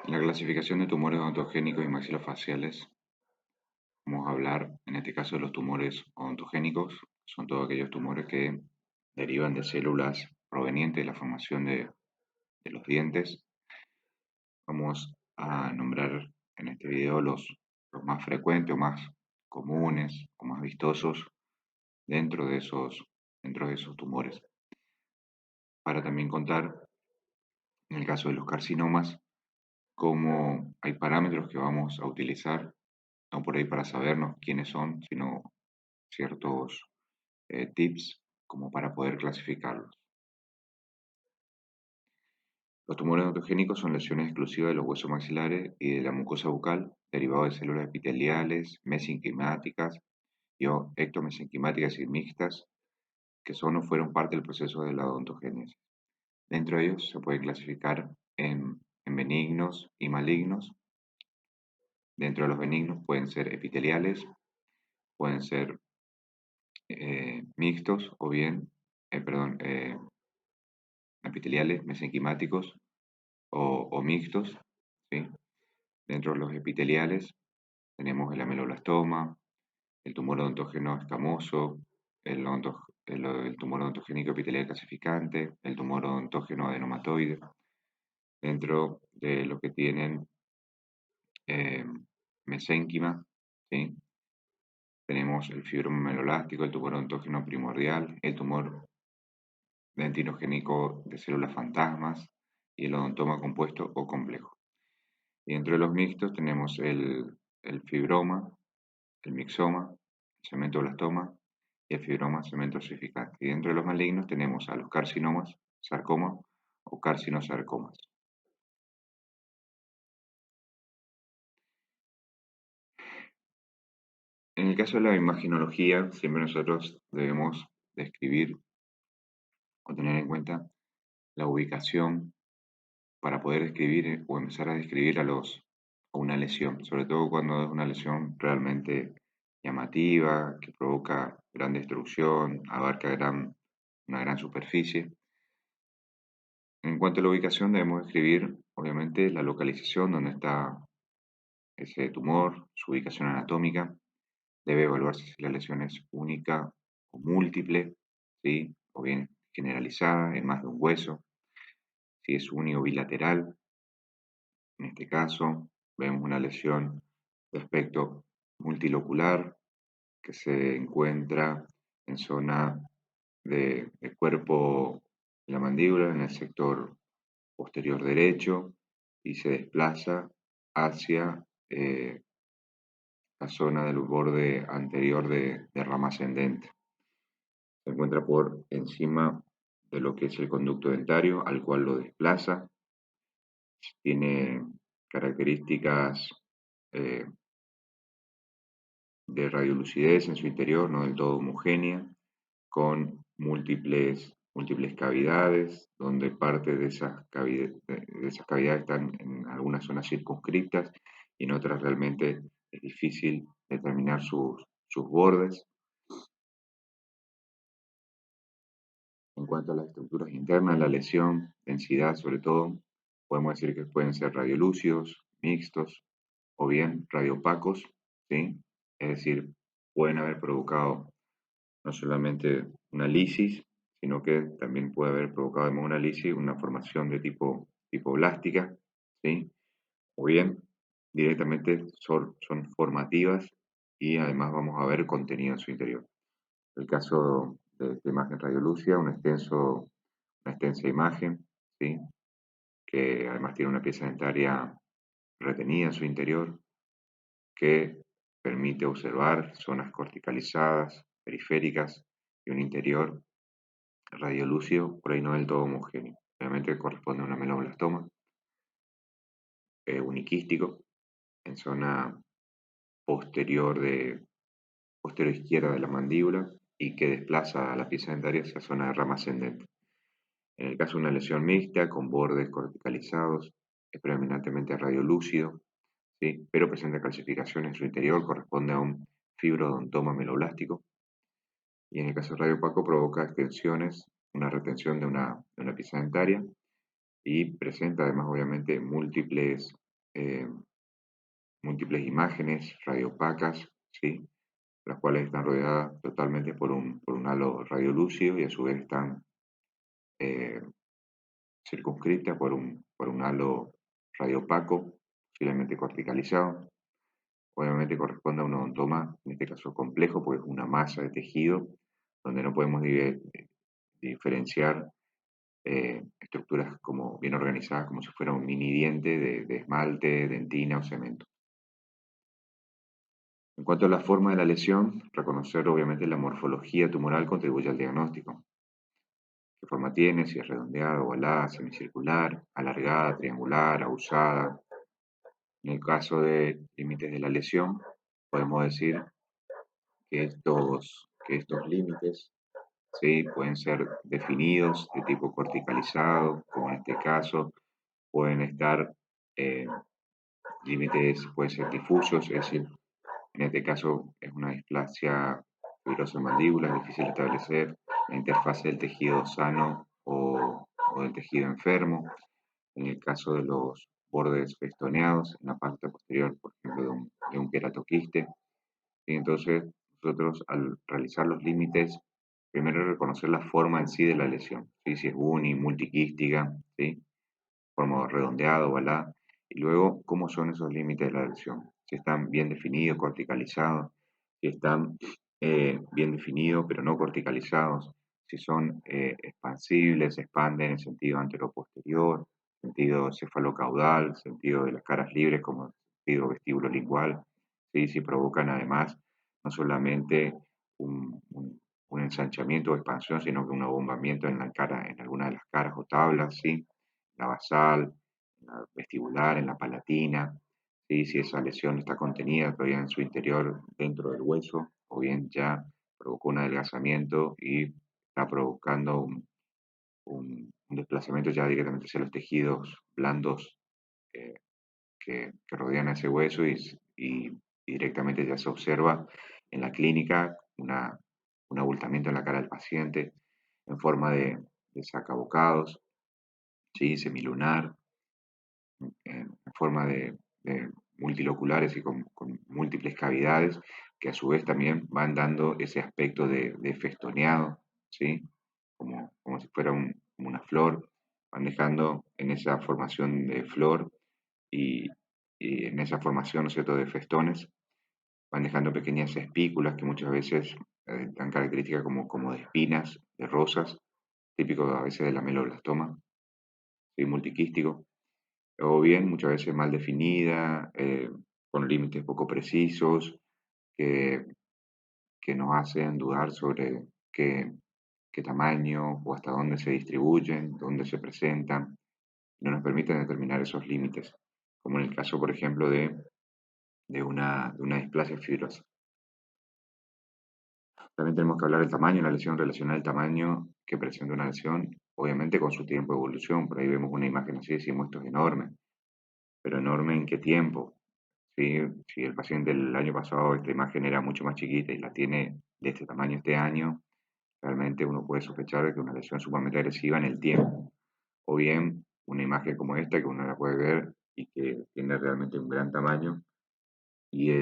La clasificación de tumores odontogénicos y maxilofaciales, vamos a hablar en este caso de los tumores odontogénicos, son todos aquellos tumores que derivan de células provenientes de la formación de los dientes. Vamos a nombrar en este video los más frecuentes o más comunes o más vistosos dentro de esos tumores. Para también contar, en el caso de los carcinomas, cómo hay parámetros que vamos a utilizar, no por ahí para sabernos quiénes son, sino ciertos tips como para poder clasificarlos. Los tumores odontogénicos son lesiones exclusivas de los huesos maxilares y de la mucosa bucal, derivados de células epiteliales, mesenquimáticas y o ectomesenquimáticas y mixtas, que son o fueron parte del proceso de la odontogénesis. Dentro de ellos se puede clasificar en benignos y malignos. Dentro de los benignos pueden ser epiteliales, pueden ser mixtos o bien, epiteliales, mesenquimáticos o mixtos, ¿sí? Dentro de los epiteliales tenemos el ameloblastoma, el tumor odontógeno escamoso, el tumor odontogénico epitelial calcificante, el tumor odontógeno adenomatoide. Dentro de lo que tienen eh, mesénquima, ¿sí? Tenemos el fibroma ameloblástico, el tumor odontógeno primordial, el tumor dentinogénico de células fantasmas y el odontoma compuesto o complejo. Y dentro de los mixtos tenemos el fibroma, el mixoma, el cementoblastoma y el fibroma cementosificante. Y dentro de los malignos tenemos a los carcinomas, sarcoma o carcinosarcomas. En el caso de la imaginología, siempre nosotros debemos describir o tener en cuenta la ubicación para poder describir o empezar a describir a una lesión, sobre todo cuando es una lesión realmente llamativa, que provoca gran destrucción, abarca una gran superficie. En cuanto a la ubicación, debemos describir, obviamente, la localización donde está ese tumor, su ubicación anatómica. Debe evaluarse si la lesión es única o múltiple, ¿sí? O bien generalizada en más de un hueso, si es uni o bilateral. En este caso, vemos una lesión de aspecto multilocular que se encuentra en zona de cuerpo de la mandíbula, en el sector posterior derecho, y se desplaza hacia la zona del borde anterior de rama ascendente. Se encuentra por encima de lo que es el conducto dentario, al cual lo desplaza. Tiene características eh, de radiolucidez en su interior, no del todo homogénea, con múltiples cavidades, donde parte de esas cavidades están en algunas zonas circunscritas y en otras realmente es difícil determinar sus bordes. En cuanto a las estructuras internas, la lesión, densidad sobre todo, podemos decir que pueden ser radiolúcidos, mixtos o bien radiopacos, ¿sí? Es decir, pueden haber provocado no solamente una lisis, sino que también puede haber provocado además una lisis, una formación de tipo blástica, ¿sí? O bien directamente son formativas y además vamos a ver contenido en su interior. El caso de esta imagen radiolúcida, una extensa imagen, ¿sí? Que además tiene una pieza dentaria retenida en su interior, que permite observar zonas corticalizadas, periféricas y un interior radiolúcido, por ahí no del todo homogéneo. Obviamente corresponde a un ameloblastoma uniquístico en zona posterior, posterior izquierda de la mandíbula y que desplaza a la pieza dentaria hacia zona de rama ascendente. En el caso de una lesión mixta con bordes corticalizados, es predominantemente radiolúcido, ¿sí? Pero presenta calcificación en su interior, corresponde a un fibrodontoma meloblástico. Y en el caso radiopaco provoca extensiones, una retención de una pieza dentaria y presenta además obviamente múltiples eh, múltiples imágenes radiopacas, ¿sí? Las cuales están rodeadas totalmente por un halo radiolúcido y a su vez están eh, circunscritas por un halo radiopaco, posiblemente corticalizado. Obviamente corresponde a un odontoma, en este caso complejo, porque es una masa de tejido donde no podemos diferenciar estructuras como bien organizadas, como si fuera un mini diente de esmalte, dentina o cemento. En cuanto a la forma de la lesión, reconocer obviamente la morfología tumoral contribuye al diagnóstico. ¿Qué forma tiene? Si es redondeada, ovalada, semicircular, alargada, triangular, ahusada. En el caso de límites de la lesión, podemos decir que estos límites, ¿sí?, pueden ser definidos de tipo corticalizado, como en este caso, pueden estar eh, límites, pueden ser difusos, es decir, en este caso es una displasia fibrosa en mandíbula, es difícil establecer la interfase del tejido sano o del tejido enfermo. En el caso de los bordes festoneados, en la parte posterior, por ejemplo, de un queratoquiste. Y entonces, nosotros al realizar los límites, primero reconocer la forma en sí de la lesión, ¿sí? Si es uni, multiquística, ¿sí?, forma redondeada, ovalada, y luego cómo son esos límites de la lesión, si están bien definidos, corticalizados, si están bien definidos pero no corticalizados, si son expansibles, se expanden en sentido anteroposterior, sentido cefalocaudal, sentido de las caras libres como sentido vestíbulo-lingual, ¿sí? Si provocan además no solamente un ensanchamiento o expansión, sino que un abombamiento en la cara, en alguna de las caras o tablas, ¿sí?, la basal, la vestibular, en la palatina, ¿sí?, si esa lesión está contenida todavía en su interior dentro del hueso, o bien ya provocó un adelgazamiento y está provocando un desplazamiento ya directamente hacia los tejidos blandos eh, que rodean a ese hueso y directamente ya se observa en la clínica un abultamiento en la cara del paciente en forma de sacabocados, ¿sí?, semilunar, en forma de multiloculares y con múltiples cavidades, que a su vez también van dando ese aspecto de festoneado, ¿sí?, como si fuera como una flor, van dejando en esa formación de flor y, y en esa formación, ¿no es cierto?, de festones, van dejando pequeñas espículas que muchas veces dan características como de espinas, de rosas, típico a veces del ameloblastoma, ¿sí?, multiquístico, o bien muchas veces mal definida, con límites poco precisos, que, que nos hacen dudar sobre qué tamaño o hasta dónde se distribuyen, dónde se presentan, no nos permiten determinar esos límites, como en el caso, por ejemplo, de una displasia fibrosa. También tenemos que hablar del tamaño, la lesión relacionada al tamaño que presenta una lesión, obviamente con su tiempo de evolución. Por ahí vemos una imagen así y decimos esto es enorme, pero enorme en qué tiempo. ¿Sí? Si el paciente el año pasado esta imagen era mucho más chiquita y la tiene de este tamaño este año, realmente uno puede sospechar de que una lesión sumamente agresiva en el tiempo. O bien una imagen como esta que uno la puede ver y que tiene realmente un gran tamaño y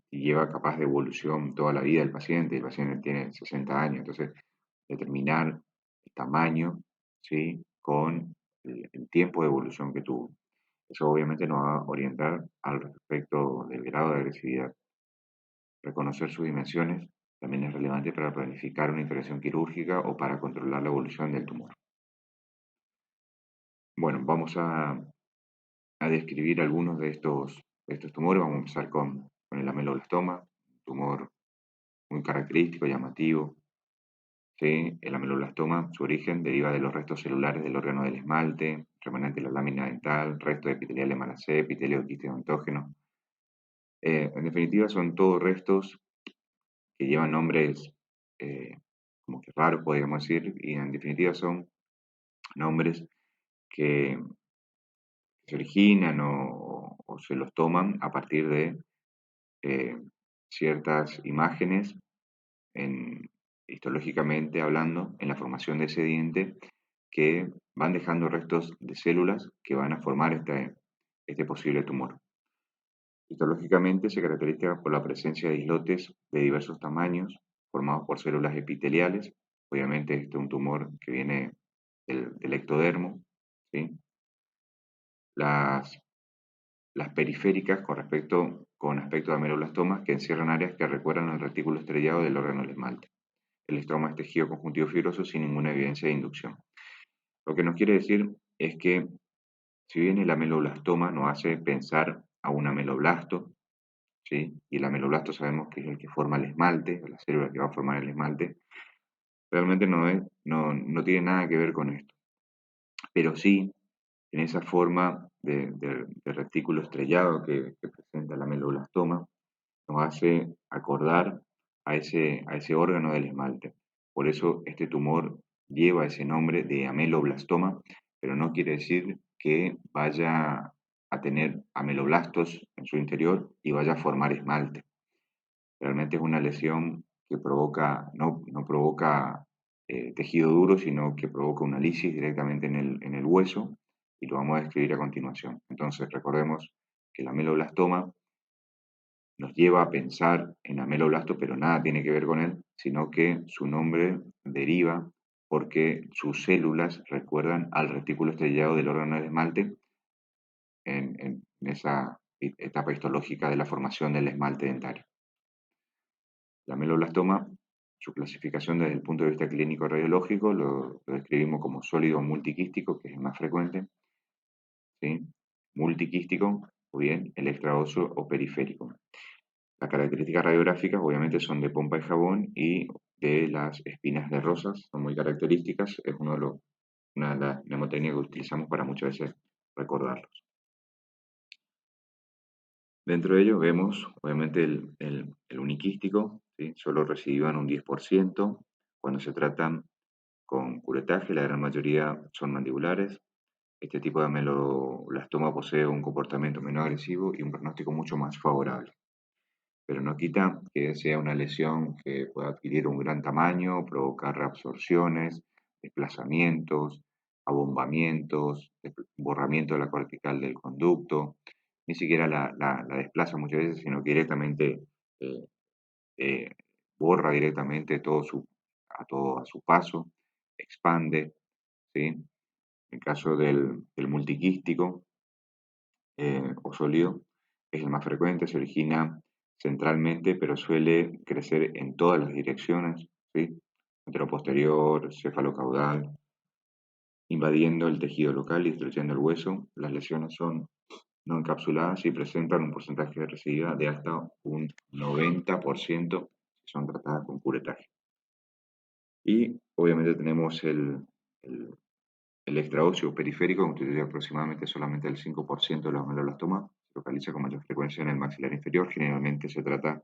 lleva capaz de evolución toda la vida del paciente. El paciente tiene 60 años, entonces determinar el tamaño, ¿sí?, con el tiempo de evolución que tuvo. Eso obviamente nos va a orientar al respecto del grado de agresividad. Reconocer sus dimensiones también es relevante para planificar una intervención quirúrgica o para controlar la evolución del tumor. Bueno, vamos a describir algunos de estos tumores. Vamos a empezar con el ameloblastoma, un tumor muy característico, llamativo. ¿Sí? El ameloblastoma, su origen deriva de los restos celulares del órgano del esmalte, remanente de la lámina dental, resto epitelial de mala C, epitelio de quiste odontógeno. En definitiva, son todos restos que llevan nombres como que raros, podríamos decir, y en definitiva son nombres que se originan o se los toman a partir de eh, ciertas imágenes, en, histológicamente hablando, en la formación de ese diente, que van dejando restos de células que van a formar este posible tumor. Histológicamente se caracteriza por la presencia de islotes de diversos tamaños formados por células epiteliales. Obviamente este es un tumor que viene del ectodermo, ¿sí? Las periféricas con aspecto de ameloblastomas que encierran áreas que recuerdan al retículo estrellado del órgano del esmalte. El estroma es tejido conjuntivo fibroso sin ninguna evidencia de inducción. Lo que nos quiere decir es que si bien el ameloblastoma nos hace pensar a un ameloblasto, ¿sí? Y el ameloblasto sabemos que es el que forma el esmalte, la célula que va a formar el esmalte, realmente no tiene nada que ver con esto. Pero sí, en esa forma de retículo estrellado que presenta el ameloblastoma, nos hace acordar a ese órgano del esmalte. Por eso este tumor lleva ese nombre de ameloblastoma, pero no quiere decir que vaya a tener ameloblastos en su interior y vaya a formar esmalte. Realmente es una lesión que no provoca tejido duro, sino que provoca una lisis directamente en el hueso, y lo vamos a describir a continuación. Entonces recordemos que el ameloblastoma nos lleva a pensar en ameloblasto, pero nada tiene que ver con él, sino que su nombre deriva porque sus células recuerdan al retículo estrellado del órgano del esmalte en esa etapa histológica de la formación del esmalte dentario. La ameloblastoma, su clasificación desde el punto de vista clínico radiológico, lo describimos como sólido multiquístico, que es el más frecuente, ¿sí? Multiquístico, o bien el extraóseo o periférico. Las características radiográficas obviamente son de pompa y jabón y de las espinas de rosas, son muy características, es una de las mnemotecnias que utilizamos para muchas veces recordarlos. Dentro de ello vemos obviamente el uniquístico, ¿sí? Solo reciban un 10%, cuando se tratan con curetaje, la gran mayoría son mandibulares. Este tipo de ameloblastoma posee un comportamiento menos agresivo y un pronóstico mucho más favorable, pero no quita que sea una lesión que pueda adquirir un gran tamaño, provocar reabsorciones, desplazamientos, abombamientos, borramiento de la cortical del conducto. Ni siquiera la desplaza muchas veces, sino que directamente eh, eh, borra directamente todo a su paso, expande, ¿sí? En el caso del multiquístico, o sólido, es el más frecuente, se origina centralmente, pero suele crecer en todas las direcciones, ¿sí? Anteroposterior, cefalocaudal, invadiendo el tejido local y destruyendo el hueso. Las lesiones son no encapsuladas y presentan un porcentaje de recidiva de hasta un 90% si son tratadas con curetaje. Y obviamente tenemos el extraóseo periférico, que constituye aproximadamente solamente el 5% de los ameloblastomas, se localiza con mayor frecuencia en el maxilar inferior. Generalmente se trata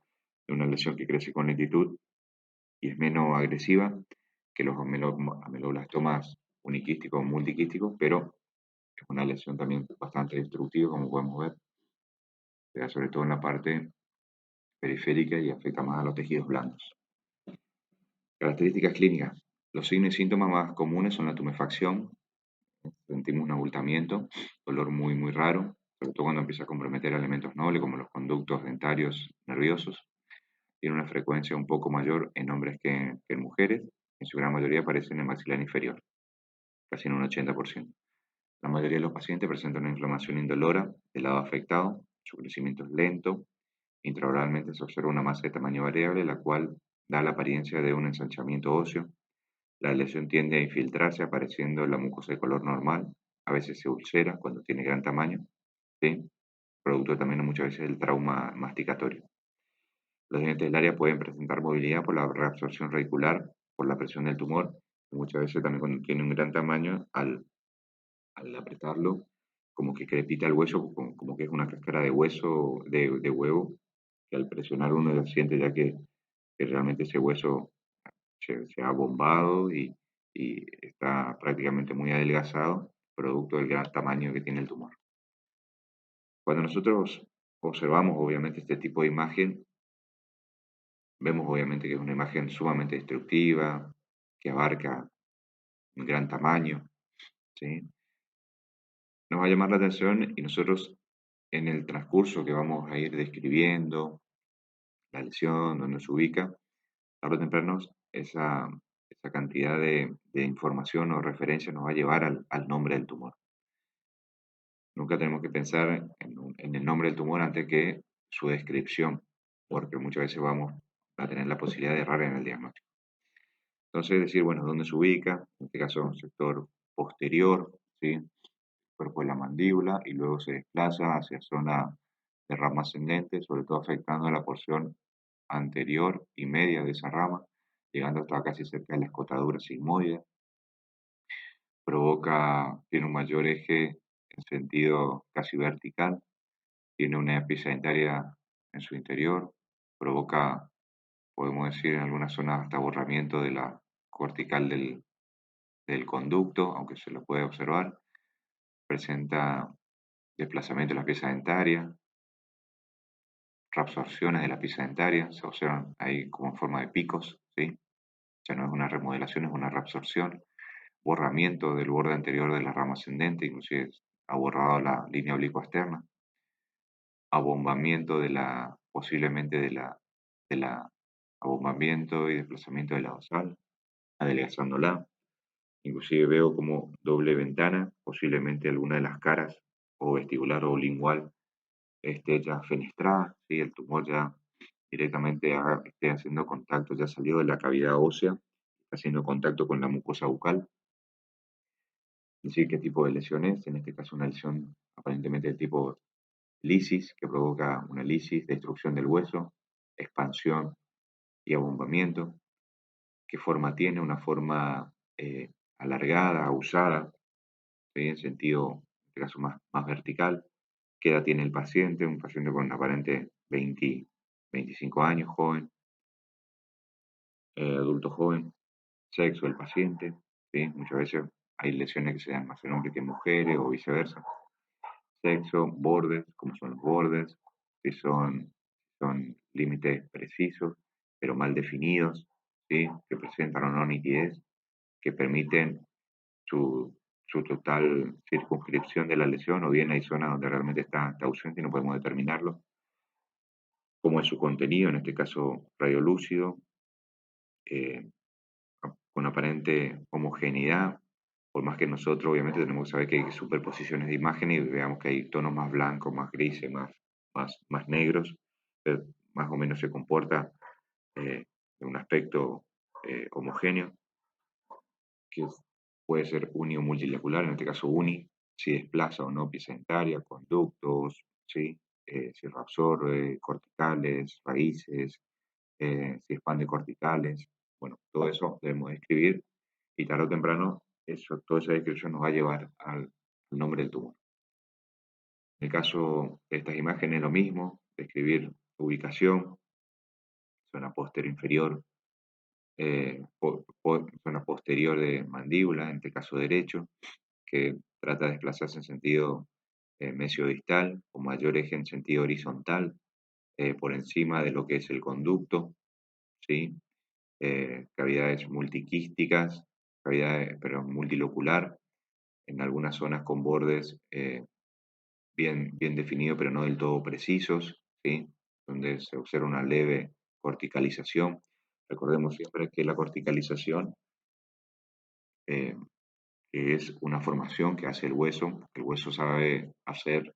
de una lesión que crece con lentitud y es menos agresiva que los ameloblastomas uniquísticos o multiquísticos, pero es una lesión también bastante destructiva, como podemos ver, se da sobre todo en la parte periférica y afecta más a los tejidos blandos. Características clínicas. Los signos y síntomas más comunes son la tumefacción, sentimos un abultamiento, dolor muy, muy raro, sobre todo cuando empieza a comprometer elementos nobles como los conductos dentarios nerviosos. Tiene una frecuencia un poco mayor en hombres que en mujeres, en su gran mayoría aparece en el maxilar inferior, casi en un 80%. La mayoría de los pacientes presentan una inflamación indolora del lado afectado, su crecimiento es lento, intraoralmente se observa una masa de tamaño variable, la cual da la apariencia de un ensanchamiento óseo. La lesión tiende a infiltrarse apareciendo la mucosa de color normal, a veces se ulcera cuando tiene gran tamaño, ¿sí? Producto también muchas veces del trauma masticatorio. Los dientes del área pueden presentar movilidad por la reabsorción radicular, por la presión del tumor, y muchas veces también cuando tiene un gran tamaño, al apretarlo, como que crepita el hueso, como que es una cáscara de hueso, de huevo, que al presionar uno ya siente ya que realmente ese hueso se ha bombado y está prácticamente muy adelgazado, producto del gran tamaño que tiene el tumor. Cuando nosotros observamos obviamente este tipo de imagen, vemos obviamente que es una imagen sumamente destructiva, que abarca un gran tamaño, ¿sí? Nos va a llamar la atención y nosotros En el transcurso que vamos a ir describiendo la lesión, dónde se ubica, tarde o temprano esa cantidad de información o referencia nos va a llevar al nombre del tumor. Nunca tenemos que pensar en el nombre del tumor antes que su descripción, porque muchas veces vamos a tener la posibilidad de errar en el diagnóstico. Entonces, decir, bueno, dónde se ubica, en este caso un sector posterior, ¿sí? Cuerpo de la mandíbula, y luego se desplaza hacia zona de rama ascendente, sobre todo afectando la porción anterior y media de esa rama, llegando hasta casi cerca de la escotadura sigmoide. Tiene un mayor eje en sentido casi vertical, tiene una pieza dentaria en su interior, provoca, podemos decir, en algunas zonas hasta borramiento de la cortical del conducto, aunque se lo puede observar. Presenta desplazamiento de la pieza dentaria, reabsorciones de la pieza dentaria, se observan ahí como en forma de picos, ¿sí? Ya no es una remodelación, es una reabsorción. Borramiento del borde anterior de la rama ascendente, inclusive ha borrado la línea oblicua externa. Abombamiento posiblemente de la abombamiento y desplazamiento de la basal, adelgazándola. Inclusive veo como doble ventana, posiblemente alguna de las caras, o vestibular o lingual, esté ya fenestrada, ¿sí? El tumor ya directamente esté haciendo contacto, ya salió de la cavidad ósea, está haciendo contacto con la mucosa bucal. Es decir, qué tipo de lesión es, en este caso una lesión aparentemente de tipo lisis, que provoca una lisis, destrucción del hueso, expansión y abombamiento. ¿Qué forma tiene? Una forma alargada, usada, ¿sí? En sentido, en este caso más vertical. ¿Qué edad tiene el paciente? Un paciente con aparente 25 años, joven, adulto joven. Sexo del paciente, ¿sí? Muchas veces hay lesiones que se dan más en hombres que en mujeres o viceversa. Sexo, bordes, como son los bordes, si son límites precisos, pero mal definidos, ¿sí? Que presentan o no nitidez, que permiten su, su total circunscripción de la lesión, o bien hay zonas donde realmente está ausente y no podemos determinarlo. Cómo es su contenido, en este caso radiolúcido, eh, con aparente homogeneidad, por más que nosotros obviamente tenemos que saber que hay superposiciones de imágenes y veamos que hay tonos más blancos, más grises, más negros, pero más o menos se comporta de un aspecto homogéneo, que puede ser uni o multilecular, en este caso uni, si desplaza o no pieza dentaria, conductos, ¿sí? Si reabsorbe, corticales, raíces, si expande corticales. Bueno, todo eso debemos escribir y tarde o temprano toda esa descripción nos va a llevar al nombre del tumor. En el caso de estas imágenes, lo mismo, describir ubicación, zona posterior inferior, zona posterior de mandíbula, en este caso derecho, que trata de desplazarse en sentido mesiodistal, con mayor eje en sentido horizontal, por encima de lo que es el conducto, ¿sí? Cavidades multiquísticas, cavidades, pero multilocular, en algunas zonas con bordes bien definidos, pero no del todo precisos, ¿sí? Donde se observa una leve corticalización. Recordemos siempre que la corticalización eh, es una formación que hace el hueso. El hueso sabe hacer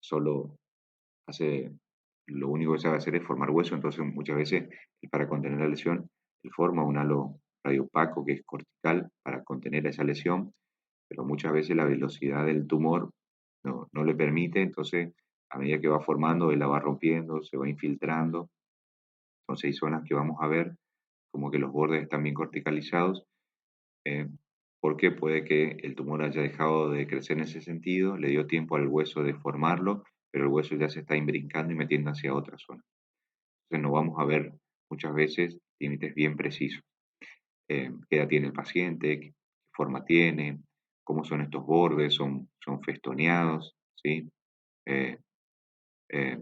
solo, hace, lo único que sabe hacer es formar hueso, entonces muchas veces para contener la lesión, él forma un halo radiopaco que es cortical para contener esa lesión, pero muchas veces la velocidad del tumor no le permite, entonces a medida que va formando, él la va rompiendo, se va infiltrando, entonces hay zonas que vamos a ver como que los bordes están bien corticalizados, eh, porque puede que el tumor haya dejado de crecer en ese sentido, le dio tiempo al hueso de formarlo, pero el hueso ya se está imbrincando y metiendo hacia otra zona. Entonces no vamos a ver muchas veces límites bien precisos. ¿Qué edad tiene el paciente? ¿Qué forma tiene? ¿Cómo son estos bordes? ¿Son festoneados? ¿Sí? Eh, eh,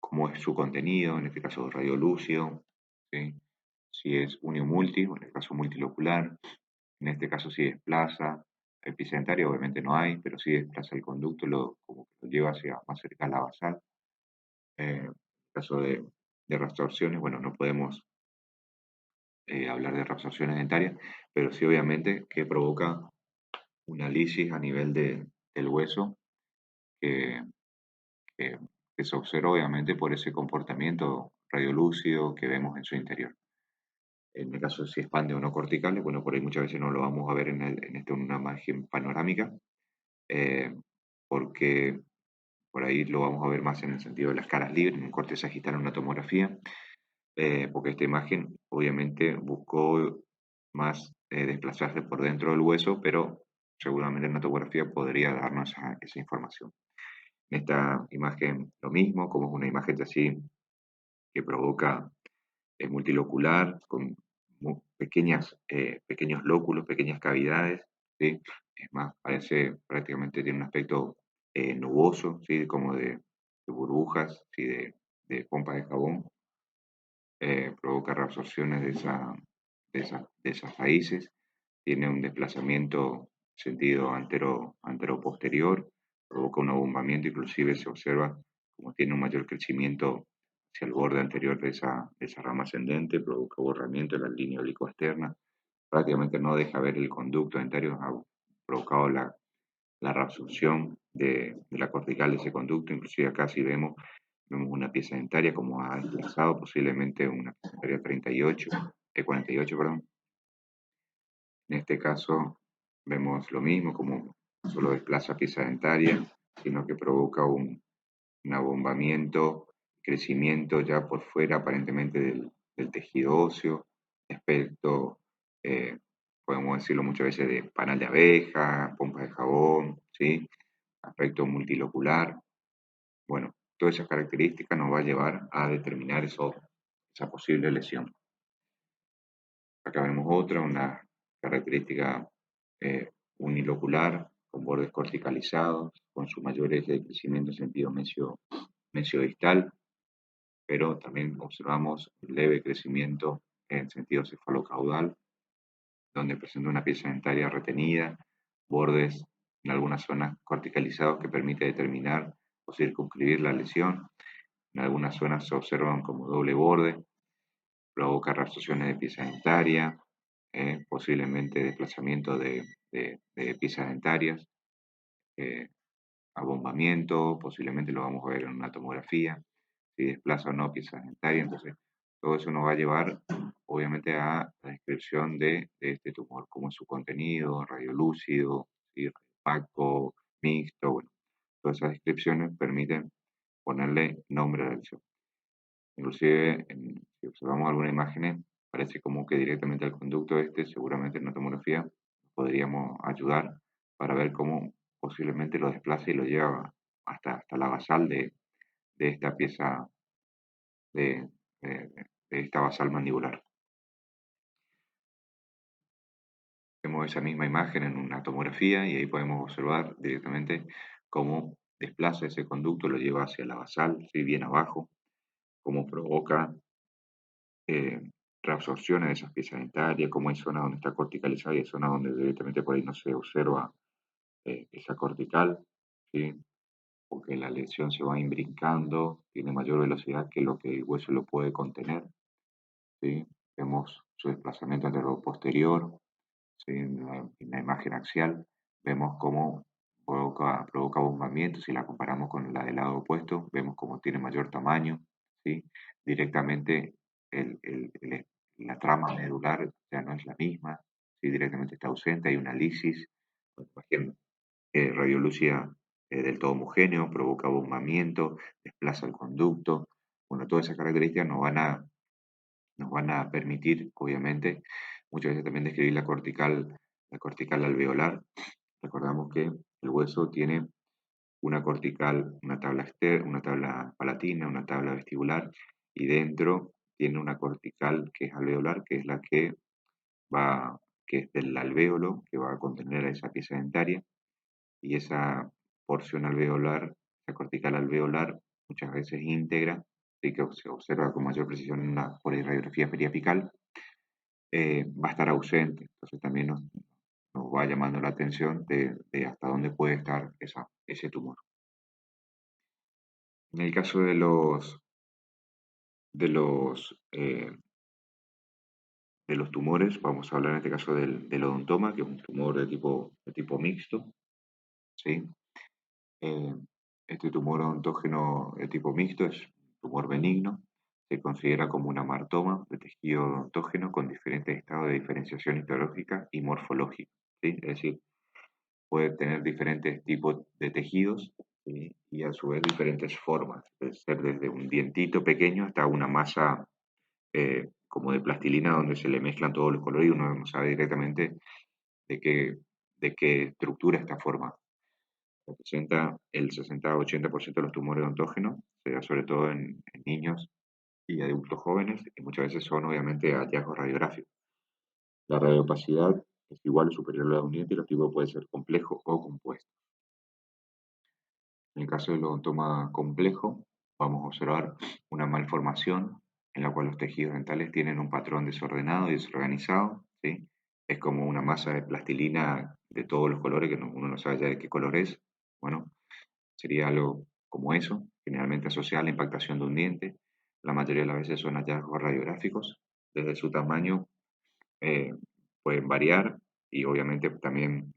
¿Cómo es su contenido? En este caso radiolúcido, ¿sí? Si es unio multi, o en el caso multilocular, en este caso si desplaza, epicentaria obviamente no hay, pero sí desplaza el conducto, como que lo lleva hacia más cerca a la basal. En caso de reabsorciones, bueno, no podemos hablar de reabsorciones dentarias, pero sí obviamente que provoca una lisis a nivel del hueso que, que- que se observa obviamente por ese comportamiento radiolúcido que vemos en su interior. En el caso de si expande o no corticales, bueno, por ahí muchas veces no lo vamos a ver en una imagen panorámica, eh, porque por ahí lo vamos a ver más en el sentido de las caras libres, en un corte sagital, en una tomografía, porque esta imagen obviamente buscó más desplazarse por dentro del hueso, pero seguramente en una tomografía podría darnos esa información. En esta imagen lo mismo, como es una imagen así que provoca multilocular, con pequeños lóculos, pequeñas cavidades, ¿sí? Es más, parece prácticamente tiene un aspecto nuboso, ¿sí? Como de burbujas, ¿sí? De pompas de jabón, provoca reabsorciones de esas raíces, tiene un desplazamiento sentido antero-posterior, provoca un abombamiento, inclusive se observa como tiene un mayor crecimiento hacia el borde anterior de esa rama ascendente, provoca borramiento de la línea oblicoexterna, prácticamente no deja ver el conducto dentario, ha provocado la reabsorción de la cortical de ese conducto, inclusive acá si vemos una pieza dentaria como ha desplazado, posiblemente una pieza dentaria 38, 48, perdón. En este caso vemos lo mismo, como no solo desplaza pieza dentaria, sino que provoca un abombamiento, crecimiento ya por fuera aparentemente del tejido óseo, aspecto, eh, podemos decirlo muchas veces de panal de abeja, pompa de jabón, ¿sí? Aspecto multilocular. Bueno, todas esas características nos va a llevar a determinar esa posible lesión. Acá vemos otra, una característica unilocular, con bordes corticalizados, con su mayor eje de crecimiento en sentido mesiodistal, pero también observamos un leve crecimiento en sentido cefalocaudal, donde presenta una pieza dentaria retenida, bordes en algunas zonas corticalizados que permite determinar o circunscribir la lesión. En algunas zonas se observan como doble borde, provoca reabsorciones de pieza dentaria, posiblemente desplazamiento de piezas dentarias, eh, abombamiento, posiblemente lo vamos a ver en una tomografía, si desplaza o no piezas dentarias. Entonces, todo eso nos va a llevar, obviamente, a la descripción de este tumor, como es su contenido, radiolúcido, ¿sí? Opaco, mixto, bueno, todas esas descripciones permiten ponerle nombre a la lesión. Inclusive, si observamos algunas imágenes, parece como que directamente al conducto seguramente en una tomografía, podríamos ayudar para ver cómo posiblemente lo desplaza y lo lleva hasta la basal de esta pieza, de, de esta basal mandibular. Vemos esa misma imagen en una tomografía y ahí podemos observar directamente cómo desplaza ese conducto, lo lleva hacia la basal, ¿sí? Bien abajo, cómo provoca eh, reabsorciones de esas piezas dentarias, como hay zonas donde está corticalizada y hay zonas donde directamente por ahí no se observa esa cortical, ¿sí? Porque la lesión se va imbrincando, tiene mayor velocidad que lo que el hueso lo puede contener, ¿sí? Vemos su desplazamiento antero-posterior, ¿sí? En la imagen axial vemos cómo provoca bombamiento, si la comparamos con la del lado opuesto, vemos cómo tiene mayor tamaño, ¿sí? Directamente la trama medular ya no es la misma, ¿sí? Directamente está ausente, hay una lisis, imagen radiolúcida del todo homogéneo, provoca bombamiento, desplaza el conducto, bueno, todas esas características nos van a permitir, obviamente, muchas veces también describir la cortical alveolar. Recordamos que el hueso tiene una cortical, una tabla palatina, una tabla vestibular, y dentro tiene una cortical que es alveolar, que es la que es del alvéolo, que va a contener a esa pieza dentaria, y esa porción alveolar, esa cortical alveolar, muchas veces íntegra, sí que se observa con mayor precisión en una polirradiografía periapical, va a estar ausente. Entonces también nos va llamando la atención de hasta dónde puede estar ese tumor. En el caso de los, eh, de los tumores, vamos a hablar en este caso del odontoma, que es un tumor de tipo mixto, ¿sí? Eh, este tumor odontógeno de tipo mixto es un tumor benigno, se considera como un amartoma de tejido odontógeno con diferentes estados de diferenciación histológica y morfológica, ¿sí? Es decir, puede tener diferentes tipos de tejidos, ¿sí? Y a su vez diferentes formas, puede ser desde un dientito pequeño hasta una masa como de plastilina donde se le mezclan todos los colores y uno no sabe directamente de qué estructura esta forma. Representa el 60-80% de los tumores odontógenos, se da sobre todo en niños y adultos jóvenes, y muchas veces son obviamente hallazgos radiográficos. La radiopacidad es igual o superior a la de un diente y los tipos pueden ser complejos o compuestos. En el caso del odontoma complejo, vamos a observar una malformación en la cual los tejidos dentales tienen un patrón desordenado y desorganizado, ¿sí? Es como una masa de plastilina de todos los colores que uno no sabe ya de qué color es. Bueno, sería algo como eso, generalmente asociado a la impactación de un diente. La mayoría de las veces son hallazgos radiográficos. Desde su tamaño eh, pueden variar y obviamente también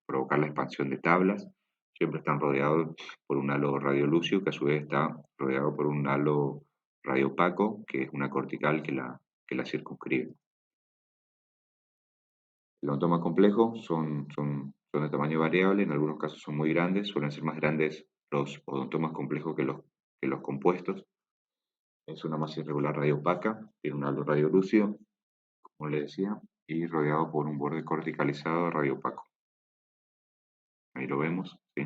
provocar la expansión de tablas. Siempre están rodeados por un halo radiolúcido que a su vez está rodeado por un halo radiopaco, que es una cortical que la circunscribe. Los odontomas complejos son de tamaño variable, en algunos casos son muy grandes, suelen ser más grandes los odontomas complejos que los compuestos. Es una masa irregular radiopaca, tiene un halo radiolúcido, como le decía, y rodeado por un borde corticalizado radiopaco. Ahí lo vemos, ¿sí?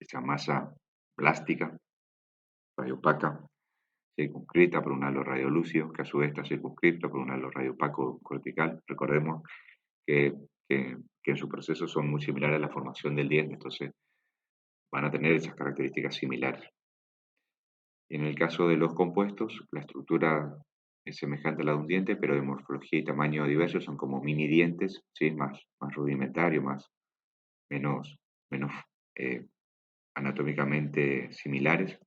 Esa masa plástica, radiopaca, circunscrita por un halo radiolúcido, que a su vez está circunscrito por un halo radiopaco cortical. Recordemos que, que en su proceso son muy similares a la formación del diente, entonces van a tener esas características similares. En el caso de los compuestos, la estructura es semejante a la de un diente, pero de morfología y tamaño diversos, son como mini dientes, ¿sí? Más rudimentarios, menos eh, anatómicamente similares.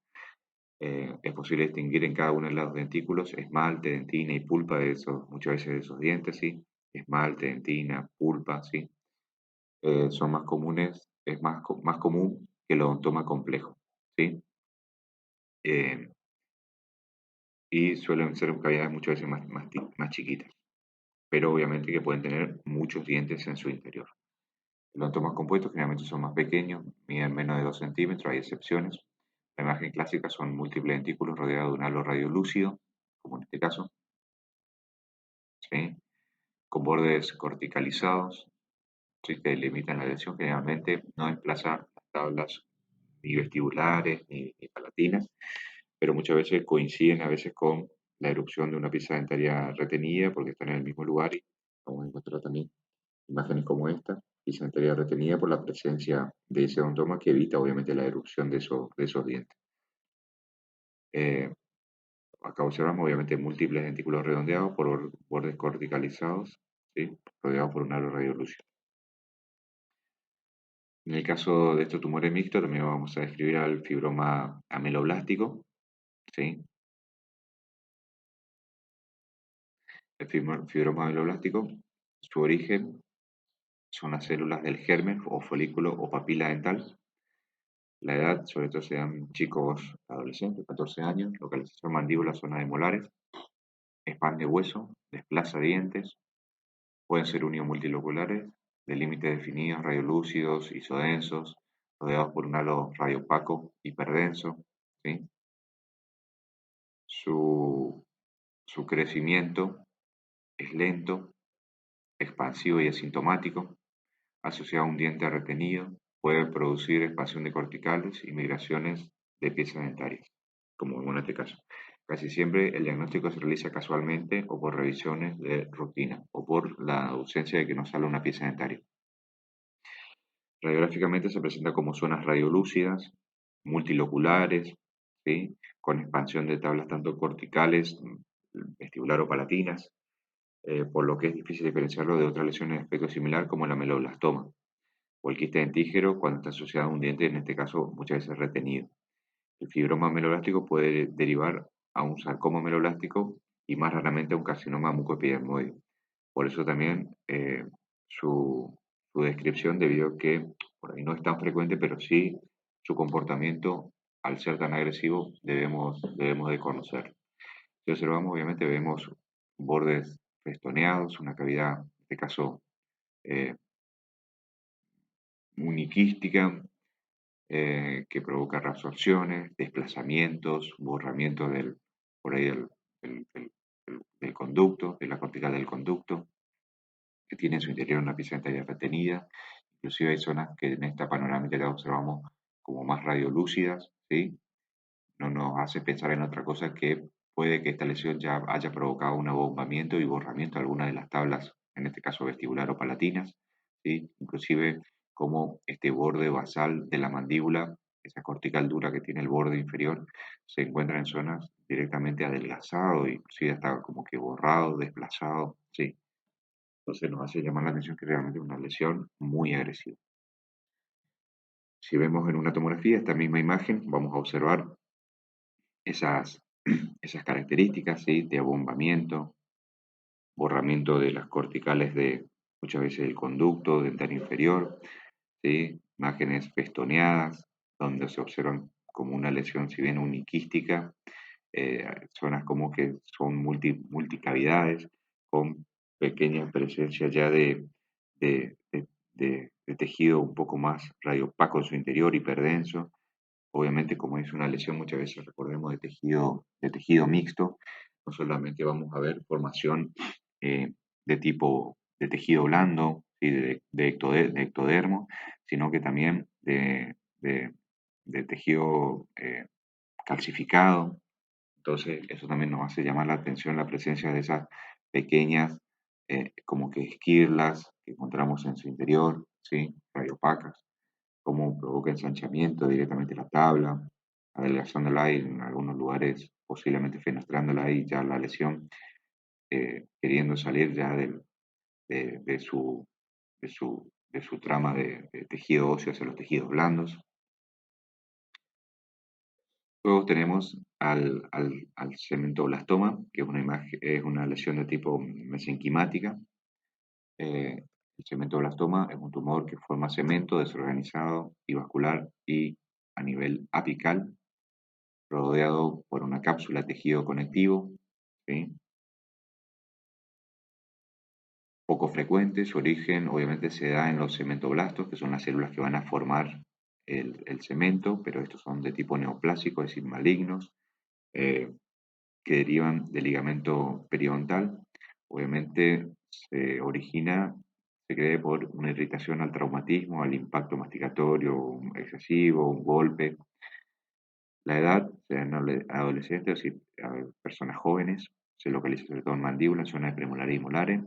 Es posible distinguir en cada uno de los dentículos esmalte, dentina y pulpa de esos, muchas veces de esos dientes, ¿sí? Esmalte, dentina, pulpa, ¿sí? Son más comunes, es más común que el odontoma complejo, ¿sí? Eh, y suelen ser cavidades muchas veces más chiquitas, pero obviamente que pueden tener muchos dientes en su interior. Los odontomas compuestos generalmente son más pequeños, miden menos de 2 centímetros, hay excepciones. La imagen clásica son múltiples dentículos rodeados de un halo radiolúcido, como en este caso, ¿sí? Con bordes corticalizados, ¿sí? Que delimitan la lesión, generalmente no desplaza las tablas ni vestibulares ni palatinas, pero muchas veces coinciden a veces con la erupción de una pieza dentaria retenida porque están en el mismo lugar y vamos a encontrar también imágenes como esta, pieza dentaria retenida por la presencia de ese odontoma que evita obviamente la erupción de esos dientes. Eh, Acá observamos obviamente múltiples dentículos redondeados por bordes corticalizados, ¿sí? Rodeados por un halo radiolúcido. En el caso de estos tumores mixtos también vamos a describir al fibroma ameloblástico, ¿sí? El fibroma ameloblástico, su origen son las células del germen o folículo o papila dental. La edad, sobre todo sean chicos adolescentes, 14 años, localización mandíbula, zona de molares, expande hueso, desplaza dientes, pueden ser unio multiloculares, de límites definidos, radiolúcidos, isodensos, rodeados por un halo radiopaco hiperdenso, ¿sí? Su, su crecimiento es lento, expansivo y asintomático, asociado a un diente retenido, puede producir expansión de corticales y migraciones de piezas dentarias, como en este caso. Casi siempre el diagnóstico se realiza casualmente o por revisiones de rutina o por la ausencia de que no sale una pieza dentaria. Radiográficamente se presenta como zonas radiolúcidas, multiloculares, ¿sí? Con expansión de tablas tanto corticales, vestibular o palatinas, por lo que es difícil diferenciarlo de otras lesiones de aspecto similar como la meloblastoma o el quiste dentígero cuando está asociado a un diente, en este caso muchas veces retenido. El fibroma meloblástico puede derivar a un sarcoma meloblástico y más raramente a un carcinoma mucoepidermoide. Por eso también su, su descripción, debido a que por ahí no es tan frecuente, pero sí su comportamiento, al ser tan agresivo, debemos de conocerlo. Si observamos, obviamente vemos bordes festoneados, una cavidad, en este caso, eh, uniquística, que provoca reabsorciones, desplazamientos, borramiento por ahí del conducto, de la cortical del conducto, que tiene en su interior una pieza dentaria retenida. Inclusive hay zonas que en esta panorámica ya observamos como más radiolúcidas, ¿sí? No nos hace pensar en otra cosa que puede que esta lesión ya haya provocado un abombamiento y borramiento de alguna de las tablas, en este caso vestibular o palatinas, ¿sí? Inclusive como este borde basal de la mandíbula, esa cortical dura que tiene el borde inferior, se encuentra en zonas directamente adelgazado, inclusive hasta como que borrado, desplazado, ¿sí? Entonces nos hace llamar la atención que realmente es una lesión muy agresiva. Si vemos en una tomografía esta misma imagen, vamos a observar esas, esas características, ¿sí? De abombamiento, borramiento de las corticales de muchas veces del conducto dentario inferior, ¿sí? Imágenes festoneadas, donde se observan como una lesión, si bien uniquística, zonas como que son multicavidades, con pequeña presencia ya de, de- de tejido un poco más radiopaco en su interior, hiperdenso. Obviamente, como es una lesión, muchas veces recordemos de tejido mixto, no solamente vamos a ver formación de tipo de tejido blando y de ectodermo, sino que también de tejido calcificado. Entonces, eso también nos hace llamar la atención la presencia de esas pequeñas, como que esquirlas que encontramos en su interior, ¿sí? Radiopacas, cómo provoca ensanchamiento directamente en la tabla, adelgazándola y en algunos lugares posiblemente fenestrándola y ya la lesión, queriendo salir ya de su, de su trama de tejido óseo hacia los tejidos blandos. Luego tenemos al cementoblastoma, que es una, es una lesión de tipo mesenquimática. El cementoblastoma es un tumor que forma cemento desorganizado y vascular y a nivel apical, rodeado por una cápsula tejido conectivo, ¿sí? Poco frecuente. Su origen obviamente se da en los cementoblastos, que son las células que van a formar el cemento, pero estos son de tipo neoplásico, es decir, malignos, eh, que derivan del ligamento periodontal. Obviamente se origina, se cree, por una irritación al traumatismo, al impacto masticatorio excesivo, un golpe. La edad se da en adolescentes, es decir, personas jóvenes, se localiza sobre todo en mandíbula, en zona de premolares y molares,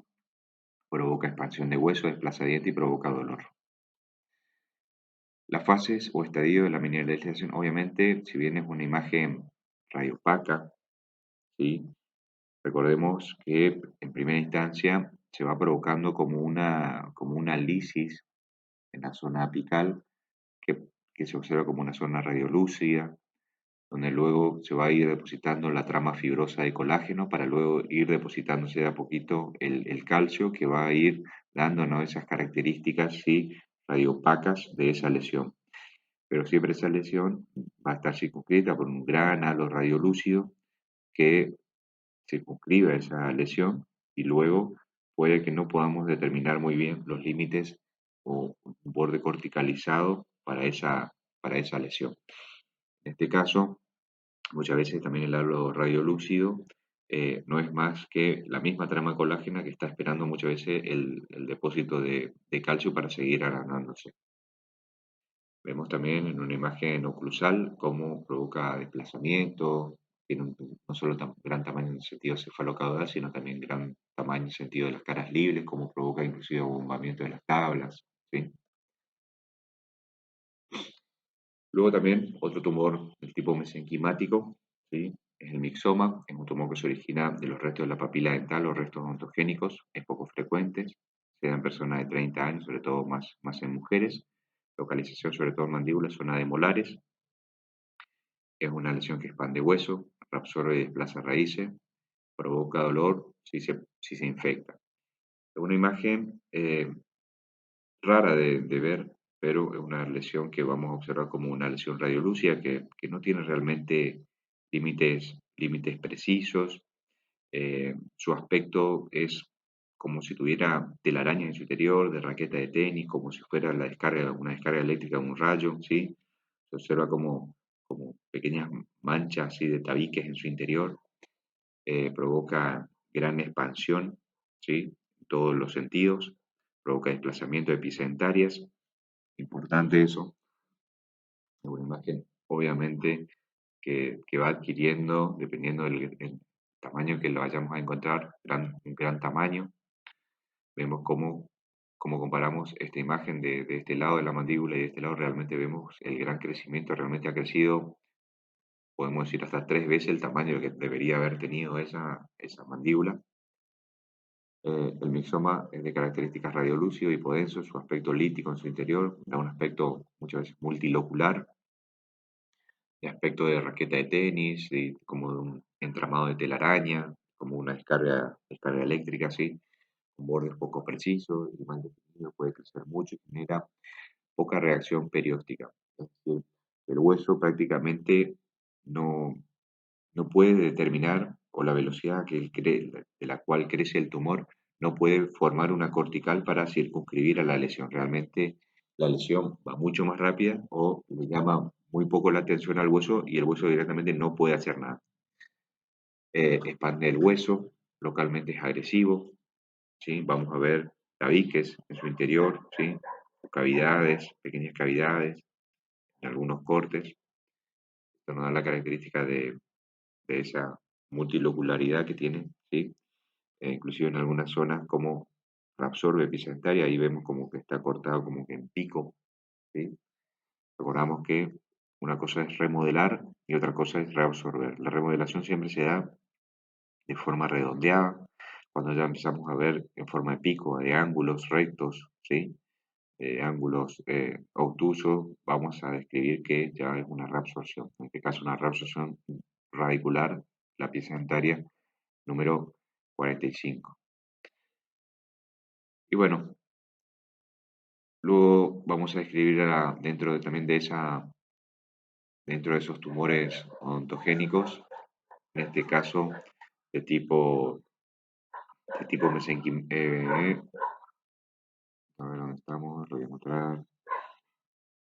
provoca expansión de hueso, desplaza diente y provoca dolor. Las fases o estadio de la mineralización, obviamente, si bien es una imagen radiopaca, ¿sí? Recordemos que en primera instancia se va provocando como una lisis en la zona apical que, que se observa como una zona radiolúcida, donde luego se va a ir depositando la trama fibrosa de colágeno para luego ir depositándose de a poquito el calcio que va a ir dándonos esas características, sí, radiopacas de esa lesión. Pero siempre esa lesión va a estar circunscrita por un gran halo radiolúcido que circunscribe esa lesión y luego puede que no podamos determinar muy bien los límites o un borde corticalizado para esa lesión. En este caso, muchas veces también el halo radiolúcido no es más que la misma trama colágena que está esperando muchas veces el depósito de calcio para seguir agrandándose. Vemos también en una imagen oclusal cómo provoca desplazamiento, tiene no solo gran tamaño en el sentido cefalocaudal, sino también gran tamaño en el sentido de las caras libres, cómo provoca inclusive abombamiento de las tablas, ¿sí? Luego también otro tumor del tipo mesenquimático, ¿sí? es el mixoma, es un tumor que se origina de los restos de la papila dental o restos odontogénicos, es poco frecuente, se da en personas de 30 años, sobre todo más en mujeres, localización sobre todo en mandíbula, zona de molares, es una lesión que expande hueso, reabsorbe y desplaza raíces, provoca dolor si se infecta. Es una imagen rara de ver, pero es una lesión que vamos a observar como una lesión radiolúcida que no tiene realmente límites precisos. Su aspecto es como si tuviera telaraña en su interior, de raqueta de tenis, como si fuera una descarga eléctrica de un rayo, ¿sí? Se observa como pequeñas manchas así de tabiques en su interior, provoca gran expansión, ¿sí? En todos los sentidos, provoca desplazamiento de epicentarias, importante eso, es una imagen obviamente que va adquiriendo, dependiendo del tamaño que lo vayamos a encontrar, un gran tamaño. Vemos cómo comparamos esta imagen de este lado de la mandíbula y de este lado realmente vemos el gran crecimiento, realmente ha crecido, podemos decir hasta 3 veces el tamaño que debería haber tenido esa mandíbula. El mixoma es de características radiolúcido, hipodenso, su aspecto lítico en su interior, da un aspecto muchas veces multilocular, de aspecto de raqueta de tenis, y como de un entramado de telaraña, como una descarga eléctrica, así, con bordes poco precisos y mal definido, puede crecer mucho y genera poca reacción perióstica. Es decir, el hueso prácticamente no, no puede determinar, o la velocidad de la cual crece el tumor, no puede formar una cortical para circunscribir a la lesión. Realmente la lesión va mucho más rápida o le llama muy poco la atención al hueso y el hueso directamente no puede hacer nada. Expande el hueso, localmente es agresivo, ¿sí? Vamos a ver tabiques en su interior, ¿sí? Cavidades, pequeñas cavidades, en algunos cortes. Esto nos da la característica de esa multilocularidad que tiene, ¿sí? Inclusive en algunas zonas como reabsorbe epicentaria, ahí vemos como que está cortado como que en pico, ¿sí? Recordamos que una cosa es remodelar y otra cosa es reabsorber. La remodelación siempre se da de forma redondeada, cuando ya empezamos a ver en forma de pico, de ángulos rectos, ¿sí? Ángulos obtusos, vamos a describir que ya es una reabsorción. En este caso, una reabsorción radicular, la pieza dentaria número 45. Y bueno, luego vamos a describir también dentro de esos tumores odontogénicos, en este caso de tipo mesenquim, a ver dónde estamos, lo voy a mostrar.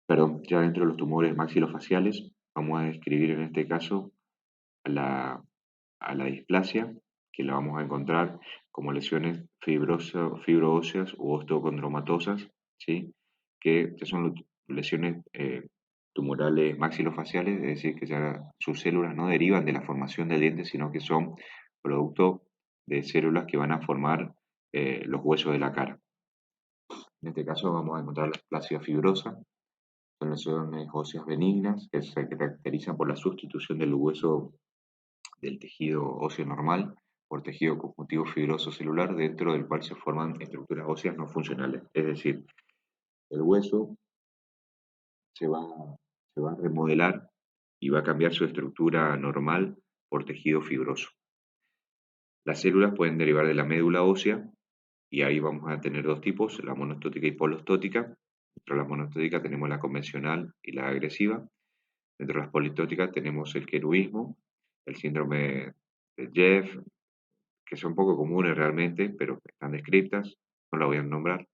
Perdón, ya dentro de los tumores maxilofaciales, vamos a describir en este caso a la displasia, que la vamos a encontrar como lesiones fibroóseas u osteocondromatosas, ¿sí? Que ya son lesiones tumorales maxilofaciales, es decir, que ya sus células no derivan de la formación del diente, sino que son producto de células que van a formar los huesos de la cara. En este caso vamos a encontrar la displasia fibrosa, son lesiones óseas benignas que se caracterizan por la sustitución del hueso del tejido óseo normal por tejido conjuntivo fibroso celular dentro del cual se forman estructuras óseas no funcionales. Es decir, el hueso se va, se va a remodelar y va a cambiar su estructura normal por tejido fibroso. Las células pueden derivar de la médula ósea y ahí vamos a tener dos tipos, la monostótica y polostótica. Dentro de la monostótica tenemos la convencional y la agresiva. Dentro de las polistóticas tenemos el querubismo, el síndrome de Jeff, que son poco comunes realmente, pero están descritas, no las voy a nombrar.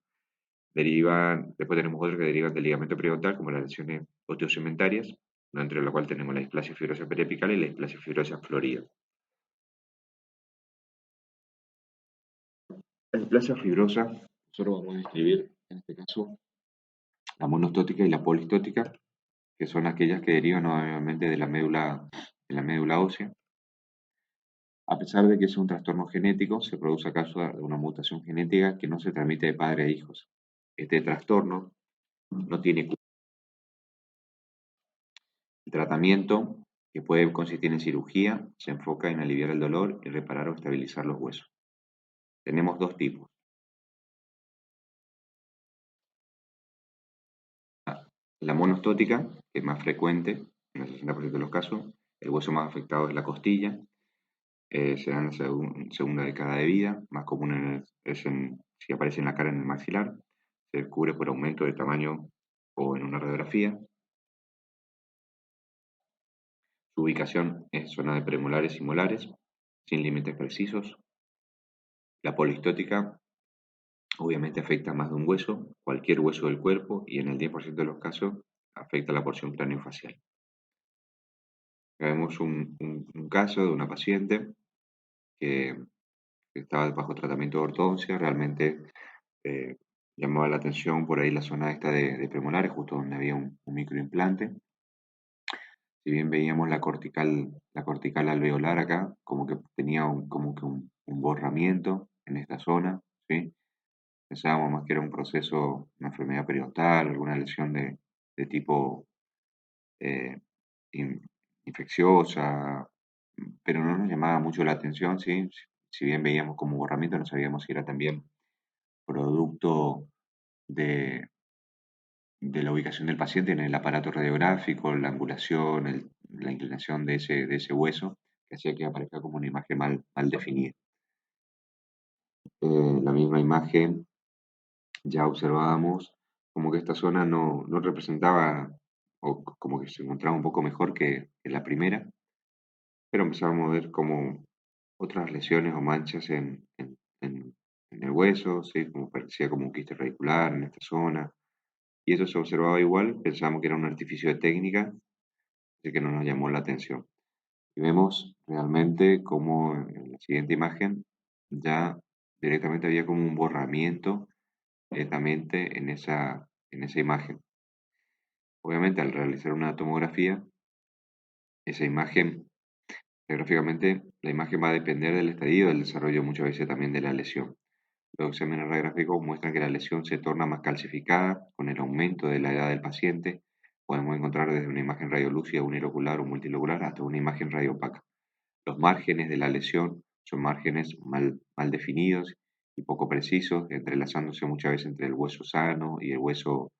Después tenemos otras que derivan del ligamento periodontal, como las lesiones osteocementarias, entre las cuales tenemos la displasia fibrosa periapical y la displasia fibrosa florida. La displasia fibrosa, nosotros vamos a describir, en este caso, la monostótica y la polistótica, que son aquellas que derivan nuevamente de la médula ósea. A pesar de que es un trastorno genético, se produce a causa de una mutación genética que no se transmite de padre a hijos. Este trastorno no tiene cura. El tratamiento que puede consistir en cirugía, se enfoca en aliviar el dolor y reparar o estabilizar los huesos. Tenemos dos tipos. La monostótica, que es más frecuente, en el 60% de los casos, el hueso más afectado es la costilla, se da en la segunda década de vida, más común si aparece en la cara en el maxilar, se descubre por aumento de tamaño o en una radiografía. Su ubicación es zona de premolares y molares, sin límites precisos. La polistótica obviamente afecta más de un hueso, cualquier hueso del cuerpo, y en el 10% de los casos afecta la porción craneofacial. Vemos un caso de una paciente que estaba bajo tratamiento de ortodoncia, realmente eh, llamaba la atención por ahí la zona esta de premolares, justo donde había un microimplante. Si bien veíamos la cortical alveolar acá, como que tenía como que un borramiento en esta zona, ¿sí? Pensábamos más que era un proceso, una enfermedad periodontal, alguna lesión de tipo eh, in- infecciosa, pero no nos llamaba mucho la atención, ¿sí? Si bien veíamos como borramiento, no sabíamos si era también producto de, de la ubicación del paciente en el aparato radiográfico, la angulación, la inclinación de ese hueso, que hacía que aparezca como una imagen mal definida. La misma imagen ya observábamos como que esta zona no representaba o como que se encontraba un poco mejor que la primera, pero empezábamos a ver como otras lesiones o manchas en el hueso, ¿sí? Como parecía como un quiste radicular en esta zona, y eso se observaba igual, pensábamos que era un artificio de técnica, así que no nos llamó la atención. Y vemos realmente como en la siguiente imagen ya directamente había como un borramiento directamente en esa imagen. Obviamente, al realizar una tomografía, esa imagen, gráficamente, la imagen va a depender del estadio del desarrollo muchas veces también de la lesión. Los exámenes radiográficos muestran que la lesión se torna más calcificada con el aumento de la edad del paciente. Podemos encontrar desde una imagen radiolúcida, unilocular o multilocular hasta una imagen radiopaca. Los márgenes de la lesión son márgenes mal definidos y poco precisos, entrelazándose muchas veces entre el hueso sano y el hueso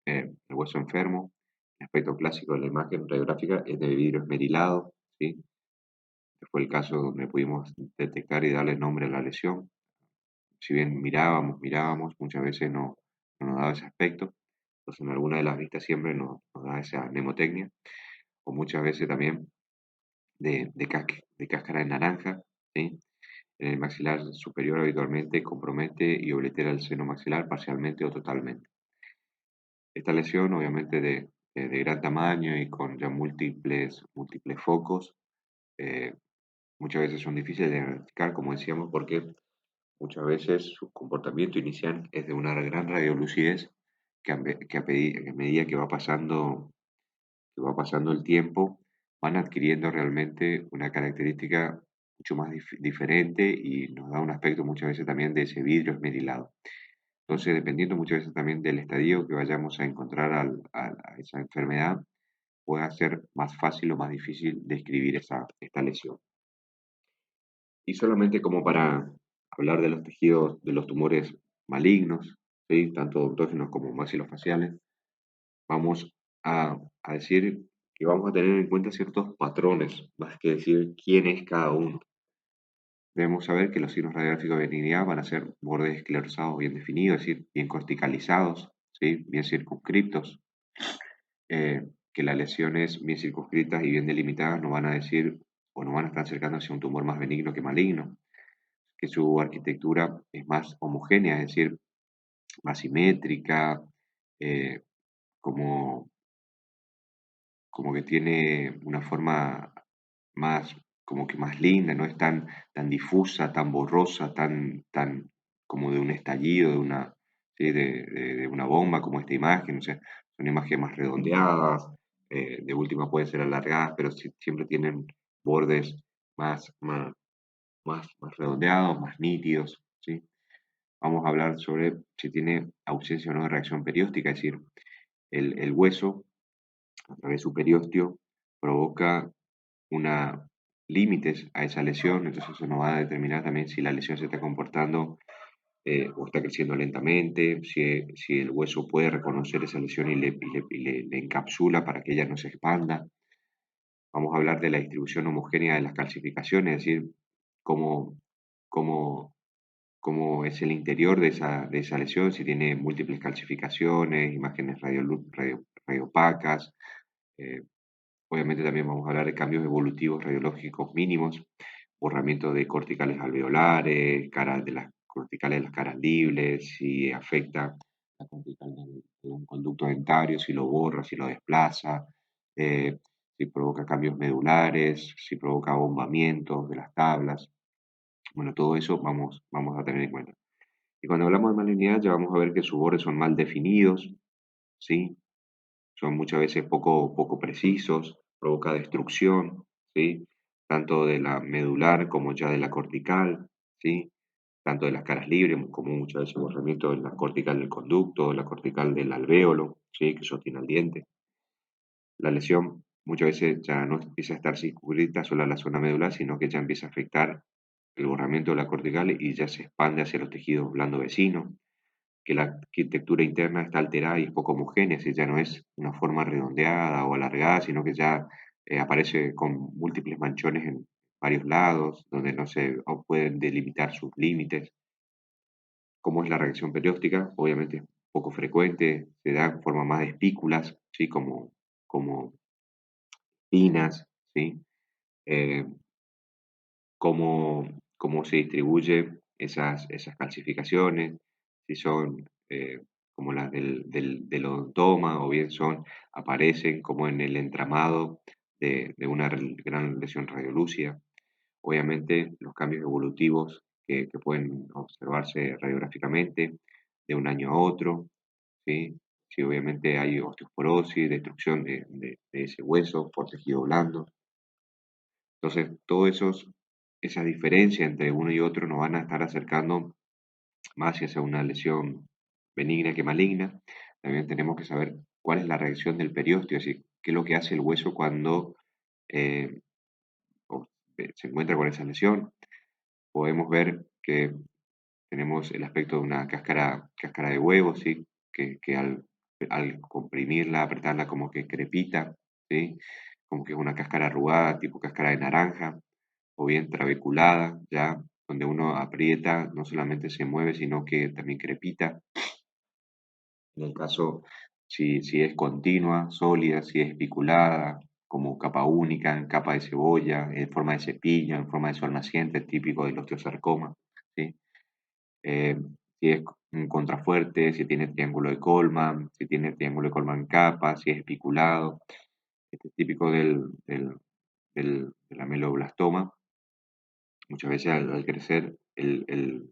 enfermo. El aspecto clásico de la imagen radiográfica es de vidrio esmerilado, ¿sí? Este fue el caso donde pudimos detectar y darle nombre a la lesión. Si bien mirábamos, muchas veces no nos daba ese aspecto. Entonces, en alguna de las vistas siempre nos da esa mnemotecnia. O muchas veces también de cáscara de naranja, ¿sí? En el maxilar superior habitualmente compromete y oblitera el seno maxilar parcialmente o totalmente. Esta lesión, obviamente de gran tamaño y con ya múltiples focos, eh, muchas veces son difíciles de diagnosticar, como decíamos, porque muchas veces su comportamiento inicial es de una gran radiolucidez que a medida que va pasando el tiempo, van adquiriendo realmente una característica mucho más diferente y nos da un aspecto muchas veces también de ese vidrio esmerilado. Entonces, dependiendo muchas veces también del estadio que vayamos a encontrar a esa enfermedad, puede ser más fácil o más difícil describir esta lesión. Y solamente como para hablar de los tejidos, de los tumores malignos, ¿sí? Tanto autógenos como maxilofaciales, vamos a decir que vamos a tener en cuenta ciertos patrones, más que decir quién es cada uno. Debemos saber que los signos radiográficos de benignidad van a ser bordes esclerosados bien definidos, es decir, bien corticalizados, ¿sí? Bien circunscriptos, que las lesiones bien circunscritas y bien delimitadas nos van a decir o nos van a estar acercando hacia un tumor más benigno que maligno, que su arquitectura es más homogénea, es decir, más simétrica, eh, como, como que tiene una forma más, como que más linda, no es tan difusa, tan borrosa, tan como de un estallido, ¿sí? de una bomba, como esta imagen, o sea, son imágenes más redondeadas, de última pueden ser alargadas, pero siempre tienen bordes más, más, más redondeados, más nítidos, ¿sí? Vamos a hablar sobre si tiene ausencia o no de reacción perióstica, es decir, el hueso, a través de su periósteo, provoca una límites a esa lesión, entonces eso nos va a determinar también si la lesión se está comportando o está creciendo lentamente, si el hueso puede reconocer esa lesión y le encapsula para que ella no se expanda. Vamos a hablar de la distribución homogénea de las calcificaciones, es decir, cómo, cómo, cómo es el interior de esa lesión, si tiene múltiples calcificaciones, imágenes radiopacas. eh, Obviamente también vamos a hablar de cambios evolutivos radiológicos mínimos, borramiento de corticales alveolares, caras de las corticales de las caras libres, si afecta la cortical de un conducto dentario, si lo borra, si lo desplaza, eh, si provoca cambios medulares, si provoca bombamientos de las tablas. Bueno, todo eso vamos a tener en cuenta. Y cuando hablamos de malignidad ya vamos a ver que sus bordes son mal definidos, ¿sí? Son muchas veces poco precisos, provoca destrucción, ¿sí? Tanto de la medular como ya de la cortical, ¿sí? Tanto de las caras libres como muchas veces borramiento de la cortical del conducto, la cortical del alvéolo, ¿sí? Que sostiene al diente. La lesión muchas veces ya no empieza a estar circunscrita solo a la zona medular, sino que ya empieza a afectar el borramiento de la cortical y ya se expande hacia los tejidos blandos vecinos, que la arquitectura interna está alterada y es poco homogénea, si ya no es una forma redondeada o alargada, sino que ya aparece con múltiples manchones en varios lados, donde no se pueden delimitar sus límites. ¿Cómo es la reacción perióstica? Obviamente es poco frecuente, se da en forma más de espículas, ¿sí? Como espinas, ¿sí? Eh, cómo se distribuyen esas calcificaciones, si son como las del odontoma o bien aparecen como en el entramado de una gran lesión radiolúcida. Obviamente los cambios evolutivos que pueden observarse radiográficamente de un año a otro, ¿sí? Si obviamente hay osteoporosis, destrucción de ese hueso por tejido blando. Entonces, esa diferencia entre uno y otro nos van a estar acercando más hacia una lesión benigna que maligna. También tenemos que saber cuál es la reacción del periósteo, es decir, qué es lo que hace el hueso cuando eh, se encuentra con esa lesión. Podemos ver que tenemos el aspecto de una cáscara de huevo, ¿sí? Que al comprimirla, apretarla, como que crepita, ¿sí? Como que es una cáscara arrugada, tipo cáscara de naranja, o bien trabeculada, ya, donde uno aprieta, no solamente se mueve, sino que también crepita. En el caso, si es continua, sólida, si es especulada, como capa única, en capa de cebolla, en forma de cepillo, en forma de sol naciente, típico del osteosarcoma, ¿sí? Eh, si es un contrafuerte, si tiene triángulo de Coleman, si tiene triángulo de Coleman en capa, si es especulado. Este es típico del ameloblastoma. Muchas veces al crecer el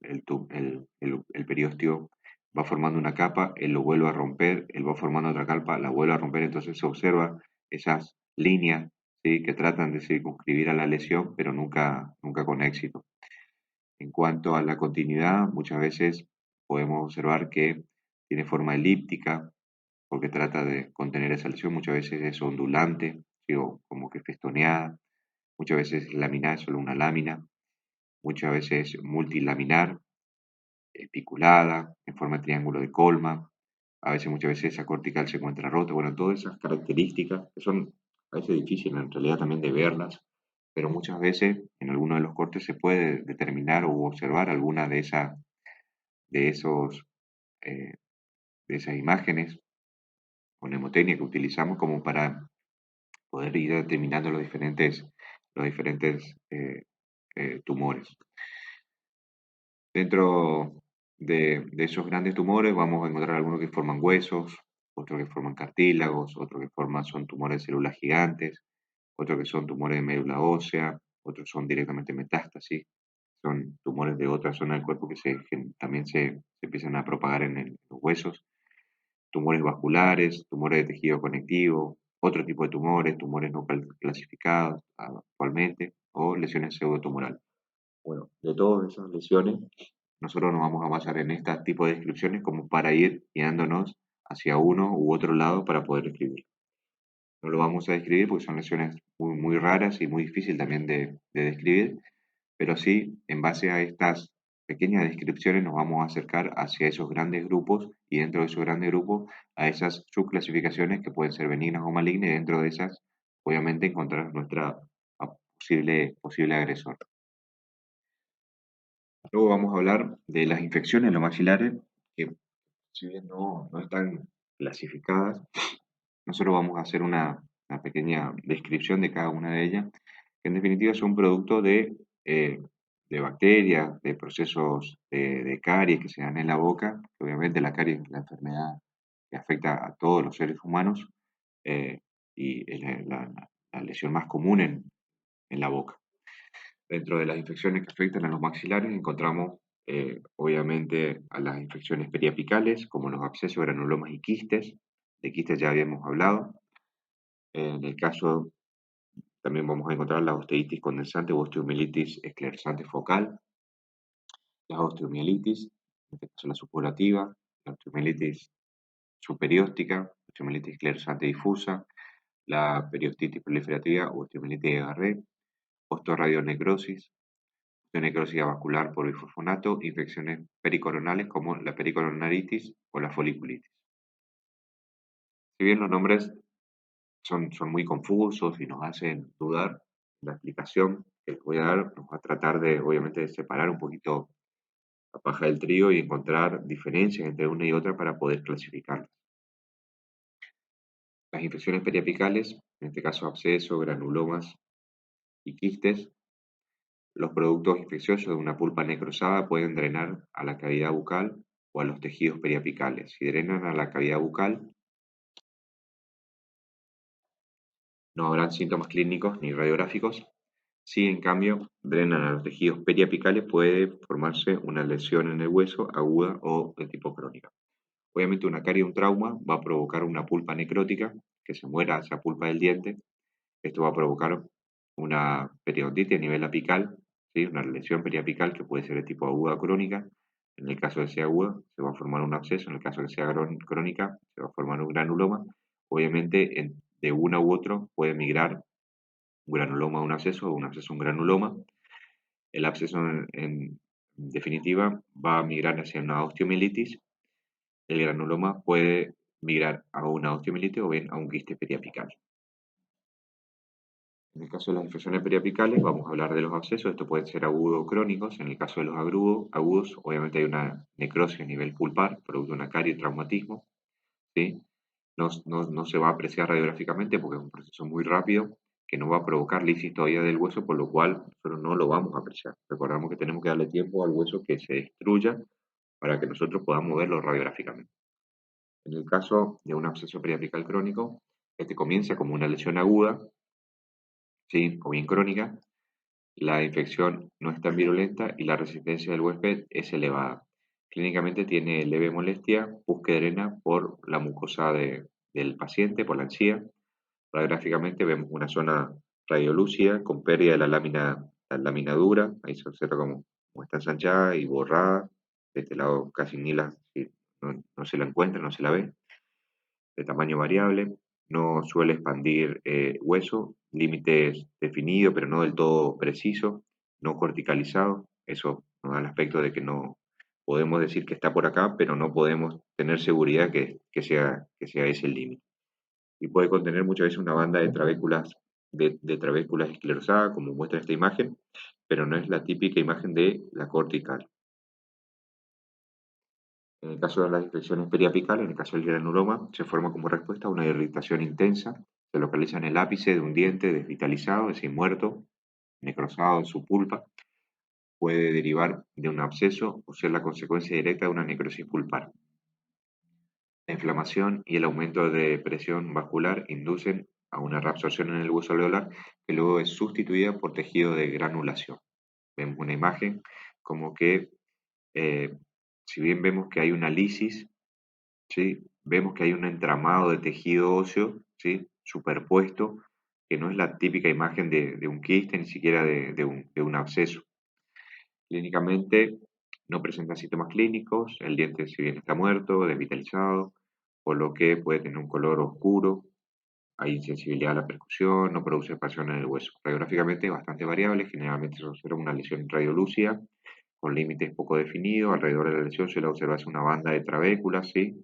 periósteo va formando una capa, él lo vuelve a romper, él va formando otra capa, la vuelve a romper, entonces se observa esas líneas, ¿sí? Que tratan de circunscribir a la lesión, pero nunca con éxito. En cuanto a la continuidad, muchas veces podemos observar que tiene forma elíptica, porque trata de contener esa lesión, muchas veces es ondulante, ¿sí? O como que festoneada, muchas veces laminar, solo una lámina, muchas veces multilaminar, espiculada, en forma de triángulo de Colma, muchas veces esa cortical se encuentra rota, bueno, todas esas características que son a veces difíciles en realidad también de verlas, pero muchas veces en alguno de los cortes se puede determinar o observar alguna de esos, eh, de esas imágenes o mnemotecnia que utilizamos como para poder ir determinando los diferentes tumores. Dentro de esos grandes tumores vamos a encontrar algunos que forman huesos, otros que forman cartílagos, otros que son tumores de células gigantes, otros que son tumores de médula ósea, otros son directamente metástasis, son tumores de otra zona del cuerpo que también se empiezan a propagar en los huesos, tumores vasculares, tumores de tejido conectivo, otro tipo de tumores no clasificados actualmente, o lesiones pseudotumorales. Bueno, de todas esas lesiones, nosotros nos vamos a basar en este tipo de descripciones como para ir guiándonos hacia uno u otro lado para poder escribir. No lo vamos a describir porque son lesiones muy, muy raras y muy difíciles también de describir, pero sí, en base a estas pequeñas descripciones nos vamos a acercar hacia esos grandes grupos y dentro de esos grandes grupos a esas subclasificaciones que pueden ser benignas o malignas y dentro de esas, obviamente, encontrar nuestra posible agresor. Luego vamos a hablar de las infecciones en los maxilares, que si bien no están clasificadas, nosotros vamos a hacer una pequeña descripción de cada una de ellas, que en definitiva son producto eh, de bacterias, de procesos de caries que se dan en la boca, que obviamente la caries es la enfermedad que afecta a todos los seres humanos eh, y es la lesión más común en la boca. Dentro de las infecciones que afectan a los maxilares encontramos obviamente a las infecciones periapicales, como los abscesos, granulomas y quistes. De quistes ya habíamos hablado. En el caso también vamos a encontrar la osteitis condensante o osteomielitis esclerosante focal, la osteomielitis, en este caso la supurativa, la osteomielitis superióstica, osteomielitis esclerosante difusa, la periostitis proliferativa o osteomielitis de Garré, osteoradionecrosis, necrosis vascular por bifosfonato, infecciones pericoronales como la pericoronaritis o la foliculitis. Si bien los nombres son muy confusos y nos hacen dudar, la explicación que les voy a dar nos va a tratar de, obviamente, de separar un poquito la paja del trigo y encontrar diferencias entre una y otra para poder clasificarlas. Las infecciones periapicales, en este caso abscesos, granulomas y quistes, los productos infecciosos de una pulpa necrosada pueden drenar a la cavidad bucal o a los tejidos periapicales. Si drenan a la cavidad bucal, no habrán síntomas clínicos ni radiográficos. Si en cambio drenan a los tejidos periapicales, puede formarse una lesión en el hueso aguda o de tipo crónica. Obviamente una carie o un trauma va a provocar una pulpa necrótica, que se muera esa pulpa del diente. Esto va a provocar una periodontitis a nivel apical, ¿sí? Una lesión periapical que puede ser de tipo aguda o crónica. En el caso de sea aguda, se va a formar un absceso. En el caso de sea crónica, se va a formar un granuloma. Obviamente, de uno u otro puede migrar un granuloma a un absceso o un absceso a un granuloma. El absceso, en definitiva, va a migrar hacia una osteomielitis. El granuloma puede migrar a una osteomielitis o bien a un quiste periapical. En el caso de las infecciones periapicales, vamos a hablar de los abscesos. Esto pueden ser agudos o crónicos. En el caso de los agudos, obviamente hay una necrosis a nivel pulpar, producto de una carie y traumatismo. ¿Sí? No se va a apreciar radiográficamente porque es un proceso muy rápido que no va a provocar lisis todavía del hueso, por lo cual nosotros no lo vamos a apreciar. Recordamos que tenemos que darle tiempo al hueso que se destruya para que nosotros podamos verlo radiográficamente. En el caso de un absceso periapical crónico, este comienza como una lesión aguda, ¿sí? O bien crónica. La infección no es tan virulenta y la resistencia del huésped es elevada. Clínicamente tiene leve molestia, pus que drena por la mucosa del paciente, por la encía. Radiográficamente vemos una zona radiolúcida con pérdida de la lámina dura. Ahí se observa como está ensanchada y borrada. De este lado casi ni sí, no se la encuentra, no se la ve. De tamaño variable. No suele expandir hueso, límites definidos, pero no del todo preciso, no corticalizado. Eso nos da el aspecto de que no podemos decir que está por acá, pero no podemos tener seguridad que sea ese el límite. Y puede contener muchas veces una banda de trabéculas, de trabéculas esclerosadas, como muestra esta imagen, pero no es la típica imagen de la cortical. En el caso de las infecciones periapicales, en el caso del granuloma, se forma como respuesta a una irritación intensa. Se localiza en el ápice de un diente desvitalizado, es decir, muerto, necrosado en su pulpa. Puede derivar de un absceso o ser la consecuencia directa de una necrosis pulpar. La inflamación y el aumento de presión vascular inducen a una reabsorción en el hueso alveolar que luego es sustituida por tejido de granulación. Vemos una imagen como que, eh, si bien vemos que hay una lisis, ¿sí? Vemos que hay un entramado de tejido óseo, ¿sí? Superpuesto, que no es la típica imagen de un quiste, ni siquiera de un absceso. Clínicamente no presenta síntomas clínicos, el diente si bien está muerto, desvitalizado, por lo que puede tener un color oscuro, hay insensibilidad a la percusión, no produce expansión en el hueso. Radiográficamente es bastante variable, generalmente se observa una lesión radiolúcida con límites poco definidos. Alrededor de la lesión suele observarse una banda de trabéculas, sí,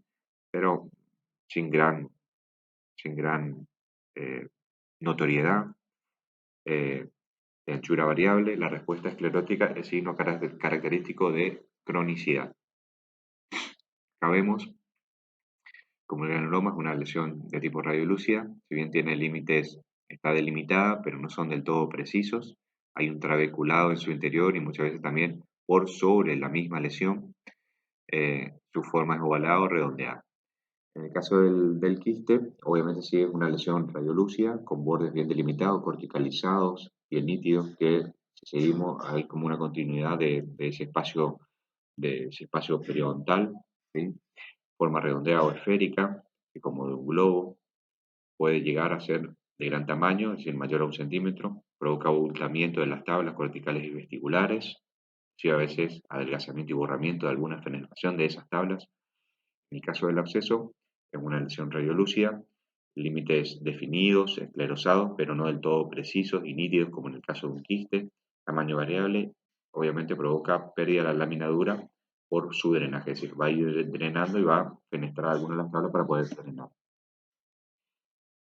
pero sin gran eh, notoriedad, eh, de anchura variable. La respuesta esclerótica es signo característico de cronicidad. Acá vemos como el granuloma es una lesión de tipo radiolúcida, si bien tiene límites, está delimitada, pero no son del todo precisos. Hay un trabeculado en su interior y muchas veces también por sobre la misma lesión. Su forma es ovalada o redondeada. En el caso del quiste, obviamente sí es una lesión radiolúcida, con bordes bien delimitados, corticalizados, bien nítidos, que si seguimos hay como una continuidad de ese espacio periodontal, ¿sí? Forma redondeada o esférica, que como de un globo, puede llegar a ser de gran tamaño, es decir, mayor a 1 centímetro, provoca abultamiento de las tablas corticales y vesticulares, sí, a veces adelgazamiento y borramiento de alguna fenestración de esas tablas. En el caso del absceso, es una lesión radiolúcida, límites definidos, esclerosados, pero no del todo precisos y nítidos como en el caso de un quiste, tamaño variable, obviamente provoca pérdida de la lámina dura por su drenaje, es decir, va a ir drenando y va a fenestrar algunas de las tablas para poder drenar.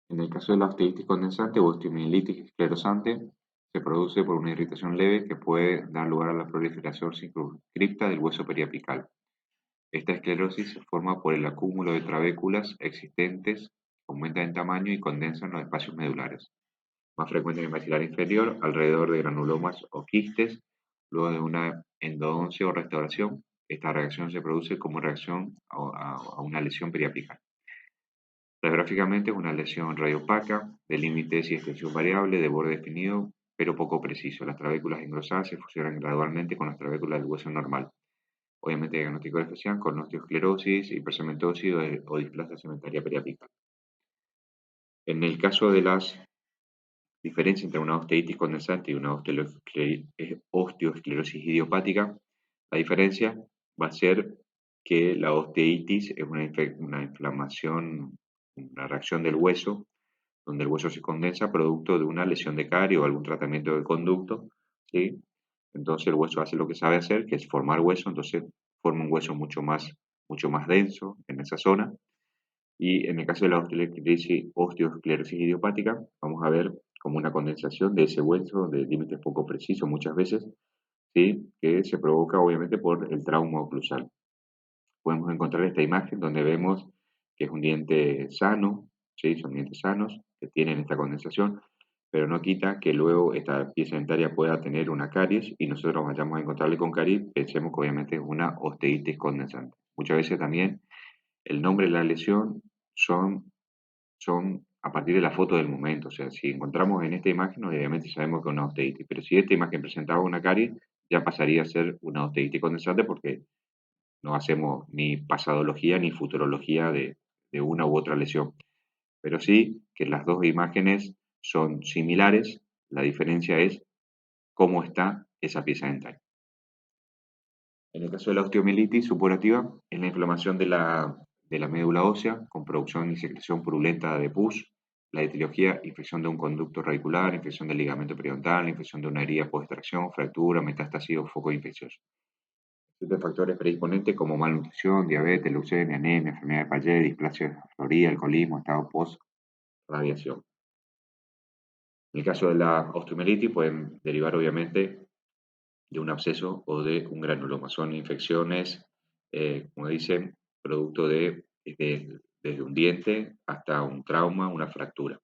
En el caso de la osteitis condensante o osteomielitis esclerosante, se produce por una irritación leve que puede dar lugar a la proliferación circunscripta del hueso periapical. Esta esclerosis se forma por el acúmulo de trabéculas existentes, aumentan en tamaño y condensan los espacios medulares. Más frecuente en el maxilar inferior, alrededor de granulomas o quistes, luego de una endodoncia o restauración. Esta reacción se produce como reacción a una lesión periapical. Radiográficamente es una lesión radiopaca, de límites y extensión variable, de borde definido, pero poco preciso. Las trabéculas engrosadas se fusionan gradualmente con las trabéculas del hueso normal. Obviamente diagnóstico diferencial con osteosclerosis, hipercementosis o displasia cementaria periapical. En el caso de las diferencias entre una osteitis condensante y una osteosclerosis idiopática, la diferencia va a ser que la osteitis es una inflamación, una reacción del hueso, donde el hueso se condensa producto de una lesión de carie o algún tratamiento del conducto, ¿sí? Entonces el hueso hace lo que sabe hacer, que es formar hueso, entonces forma un hueso mucho más denso en esa zona. Y en el caso de la osteosclerosis idiopática, vamos a ver como una condensación de ese hueso de límites poco precisos muchas veces, ¿sí? Que se provoca obviamente por el trauma oclusal. Podemos encontrar esta imagen donde vemos que es un diente sano, ¿sí? Son dientes sanos que tienen esta condensación, pero no quita que luego esta pieza dentaria pueda tener una caries y nosotros vayamos a encontrarle con caries, pensemos que obviamente es una osteitis condensante. Muchas veces también el nombre de la lesión son a partir de la foto del momento, o sea, si encontramos en esta imagen, obviamente sabemos que es una osteitis, pero si esta imagen presentaba una caries, ya pasaría a ser una osteitis condensante porque no hacemos ni pasadología ni futurología de una u otra lesión. Pero sí que las dos imágenes son similares, la diferencia es cómo está esa pieza dental. En el caso de la osteomielitis supurativa, es la inflamación de la médula ósea con producción y secreción purulenta de pus, la etiología, infección de un conducto radicular, infección del ligamento periodontal, infección de una herida post-extracción, fractura, metástasis o foco infeccioso. Existen factores predisponentes como malnutrición, diabetes, leucemia, anemia, enfermedad de Paget, displasia floría, alcoholismo, estado post-radiación. En el caso de la osteomielitis pueden derivar obviamente de un absceso o de un granuloma. Son infecciones, como dicen, producto desde un diente hasta un trauma, una fractura.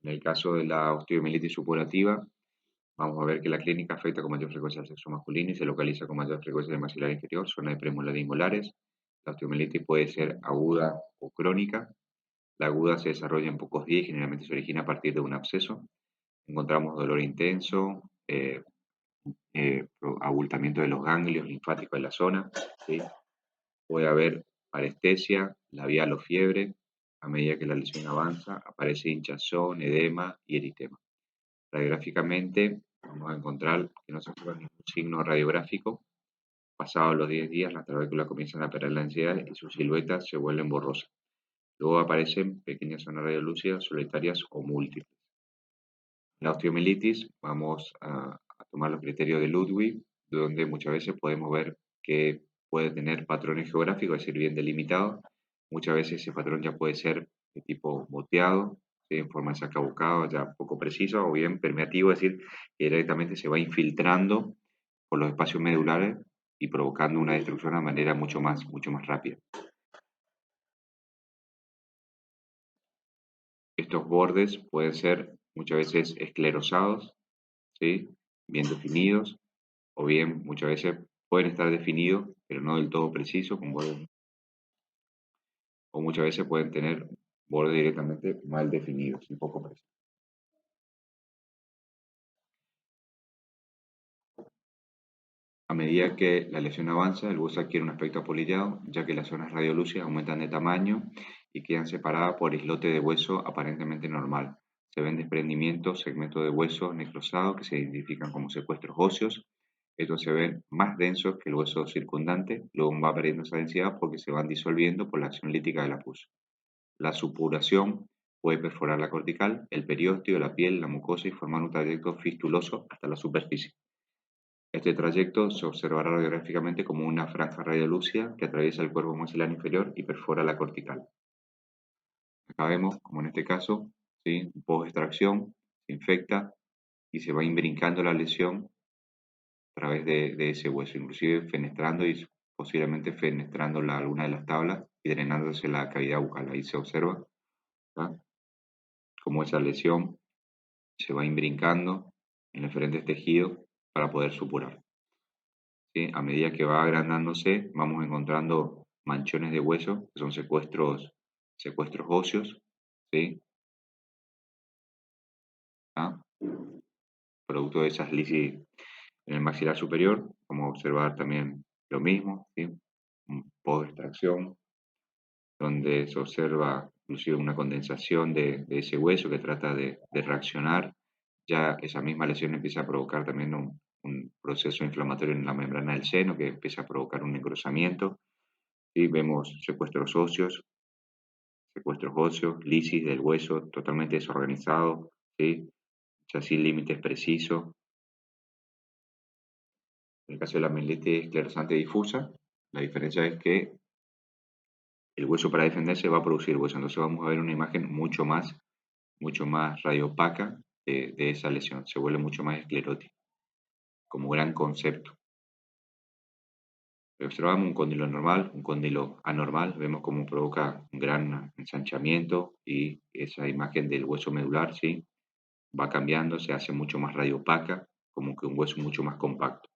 En el caso de la osteomielitis supurativa, vamos a ver que la clínica afecta con mayor frecuencia al sexo masculino y se localiza con mayor frecuencia en el maxilar inferior, zona de premolares y molares. La osteomielitis puede ser aguda o crónica. La aguda se desarrolla en pocos días y generalmente se origina a partir de un absceso. Encontramos dolor intenso, abultamiento de los ganglios linfáticos de la zona, ¿sí? Puede haber parestesia, labial o fiebre. A medida que la lesión avanza, aparece hinchazón, edema y eritema. Radiográficamente, vamos a encontrar que no se observa ningún signo radiográfico. Pasados los 10 días, las trabéculas comienzan a perder la densidad y sus siluetas se vuelven borrosas. Luego aparecen pequeñas zonas radiolúcidas solitarias o múltiples. La osteomielitis, vamos a tomar los criterios de Ludwig, donde muchas veces podemos ver que puede tener patrones geográficos, es decir, bien delimitado. Muchas veces ese patrón ya puede ser de tipo moteado, ¿sí? En forma de sacabucado, ya poco preciso, o bien permeativo, es decir, que directamente se va infiltrando por los espacios medulares y provocando una destrucción de manera mucho más rápida. Estos bordes pueden ser muchas veces esclerosados, ¿sí? Bien definidos, o bien muchas veces pueden estar definidos, pero no del todo precisos, o muchas veces pueden tener bordes directamente mal definidos y poco precisos. A medida que la lesión avanza, el hueso adquiere un aspecto apolillado, ya que las zonas radiolúcidas aumentan de tamaño y quedan separadas por islotes de hueso aparentemente normal. Se ven desprendimientos, segmentos de hueso necrosados que se identifican como secuestros óseos. Estos se ven más densos que el hueso circundante, luego va perdiendo esa densidad porque se van disolviendo por la acción lítica de la pus. La supuración puede perforar la cortical, el periósteo, la piel, la mucosa y formar un trayecto fistuloso hasta la superficie. Este trayecto se observará radiográficamente como una franja radiolúcida que atraviesa el cuerpo maxilar inferior y perfora la cortical. Acá vemos, como en este caso, ¿sí? Post-extracción, se infecta y se va imbrincando la lesión a través de ese hueso, inclusive fenestrando y posiblemente fenestrando alguna de las tablas y drenándose la cavidad bucal. Ahí se observa, ¿tá? Cómo esa lesión se va imbrincando en diferentes tejidos para poder supurar. ¿Sí? A medida que va agrandándose, vamos encontrando manchones de hueso, que son secuestros óseos, ¿sí? ¿Ah? Producto de esas lisis en el maxilar superior, vamos a observar también lo mismo, ¿sí? Post-extracción, donde se observa inclusive una condensación de ese hueso que trata de reaccionar. Ya esa misma lesión empieza a provocar también un proceso inflamatorio en la membrana del seno que empieza a provocar un engrosamiento. Y vemos secuestros óseos, lisis del hueso totalmente desorganizado, ¿sí? Ya sin límites precisos. En el caso de la mielitis esclerosante difusa, la diferencia es que el hueso para defenderse va a producir hueso, entonces vamos a ver una imagen mucho más radiopaca de esa lesión, se vuelve mucho más esclerótica, como gran concepto. Observamos un cóndilo normal, un cóndilo anormal, vemos cómo provoca un gran ensanchamiento y esa imagen del hueso medular, ¿sí? Va cambiando, se hace mucho más radiopaca, como que un hueso mucho más compacto.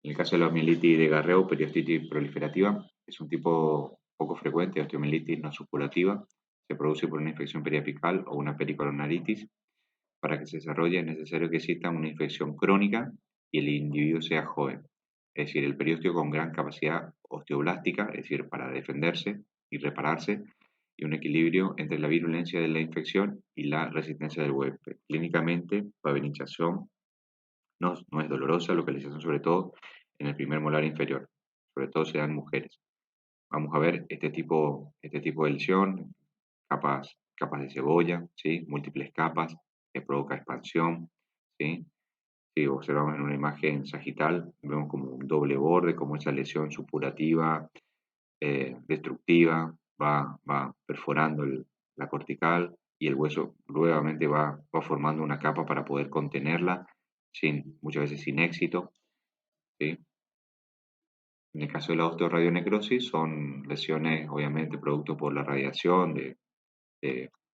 En el caso de la osteomielitis de Garreo o periostitis proliferativa, es un tipo poco frecuente de osteomielitis no supurativa. Se produce por una infección periapical o una pericoronaritis. Para que se desarrolle es necesario que exista una infección crónica y el individuo sea joven. Es decir, el periósteo con gran capacidad osteoblástica, es decir, para defenderse y repararse, y un equilibrio entre la virulencia de la infección y la resistencia del huésped. Clínicamente, va a haber hinchazón, no es dolorosa, localización sobre todo en el primer molar inferior, sobre todo se dan en mujeres. Vamos a ver este tipo de lesión, capas de cebolla, ¿sí? Múltiples capas, que provoca expansión, ¿sí? Si observamos en una imagen sagital, vemos como un doble borde, como esa lesión supurativa, destructiva, va perforando la cortical y el hueso nuevamente va formando una capa para poder contenerla, muchas veces sin éxito, ¿sí? En el caso de la osteoradionecrosis son lesiones obviamente producto por la radiación de-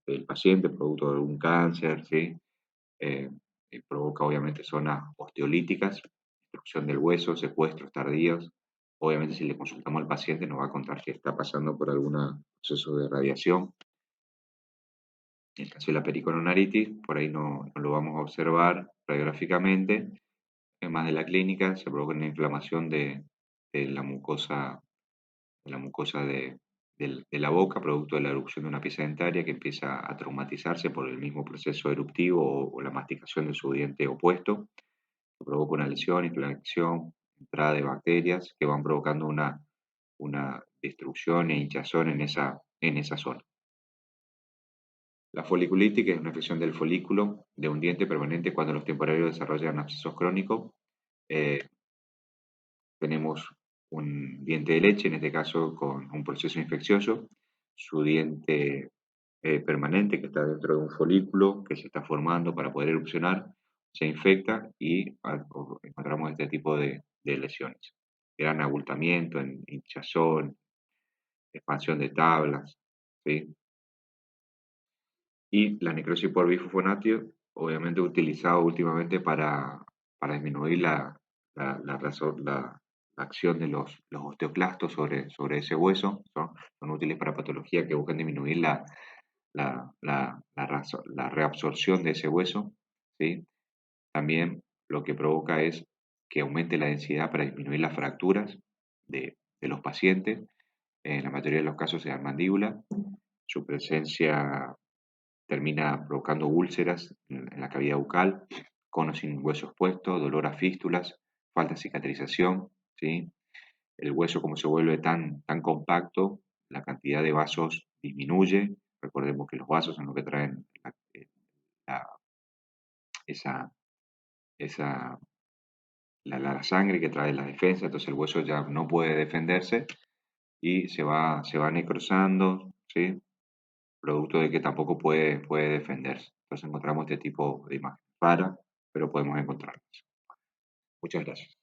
del paciente, producto de algún cáncer, ¿sí? Eh, y provoca obviamente zonas osteolíticas, destrucción del hueso, secuestros tardíos. Obviamente si le consultamos al paciente nos va a contar que está pasando por algún proceso de radiación. En el caso de la pericoronaritis, por ahí no lo vamos a observar radiográficamente. En más de la clínica se provoca una inflamación de la mucosa de la boca, producto de la erupción de una pieza dentaria que empieza a traumatizarse por el mismo proceso eruptivo o la masticación de su diente opuesto, que provoca una lesión, inflamación, entrada de bacterias que van provocando una destrucción e hinchazón en esa zona. La foliculitis, que es una afección del folículo de un diente permanente cuando los temporarios desarrollan abscesos crónicos. Eh, tenemos un diente de leche, en este caso con un proceso infeccioso, su diente permanente que está dentro de un folículo que se está formando para poder erupcionar, se infecta y encontramos este tipo de lesiones. Gran abultamiento, hinchazón, expansión de tablas, ¿sí? Y la necrosis por bifosfonato, obviamente utilizado últimamente para disminuir la acción de los osteoclastos sobre ese hueso. Son útiles para patologías que buscan disminuir la reabsorción de ese hueso, ¿sí? También lo que provoca es que aumente la densidad para disminuir las fracturas de los pacientes. En la mayoría de los casos se da mandíbula. Su presencia termina provocando úlceras en la cavidad bucal, conos sin hueso expuesto, dolor a fístulas, falta de cicatrización, ¿sí? El hueso, como se vuelve tan compacto, la cantidad de vasos disminuye. Recordemos que los vasos son los que traen la- esa, esa, la sangre que trae la defensa, entonces el hueso ya no puede defenderse y se va necrosando, ¿sí? Producto de que tampoco puede defenderse. Entonces encontramos este tipo de imagen rara, pero podemos encontrarlas. Muchas gracias.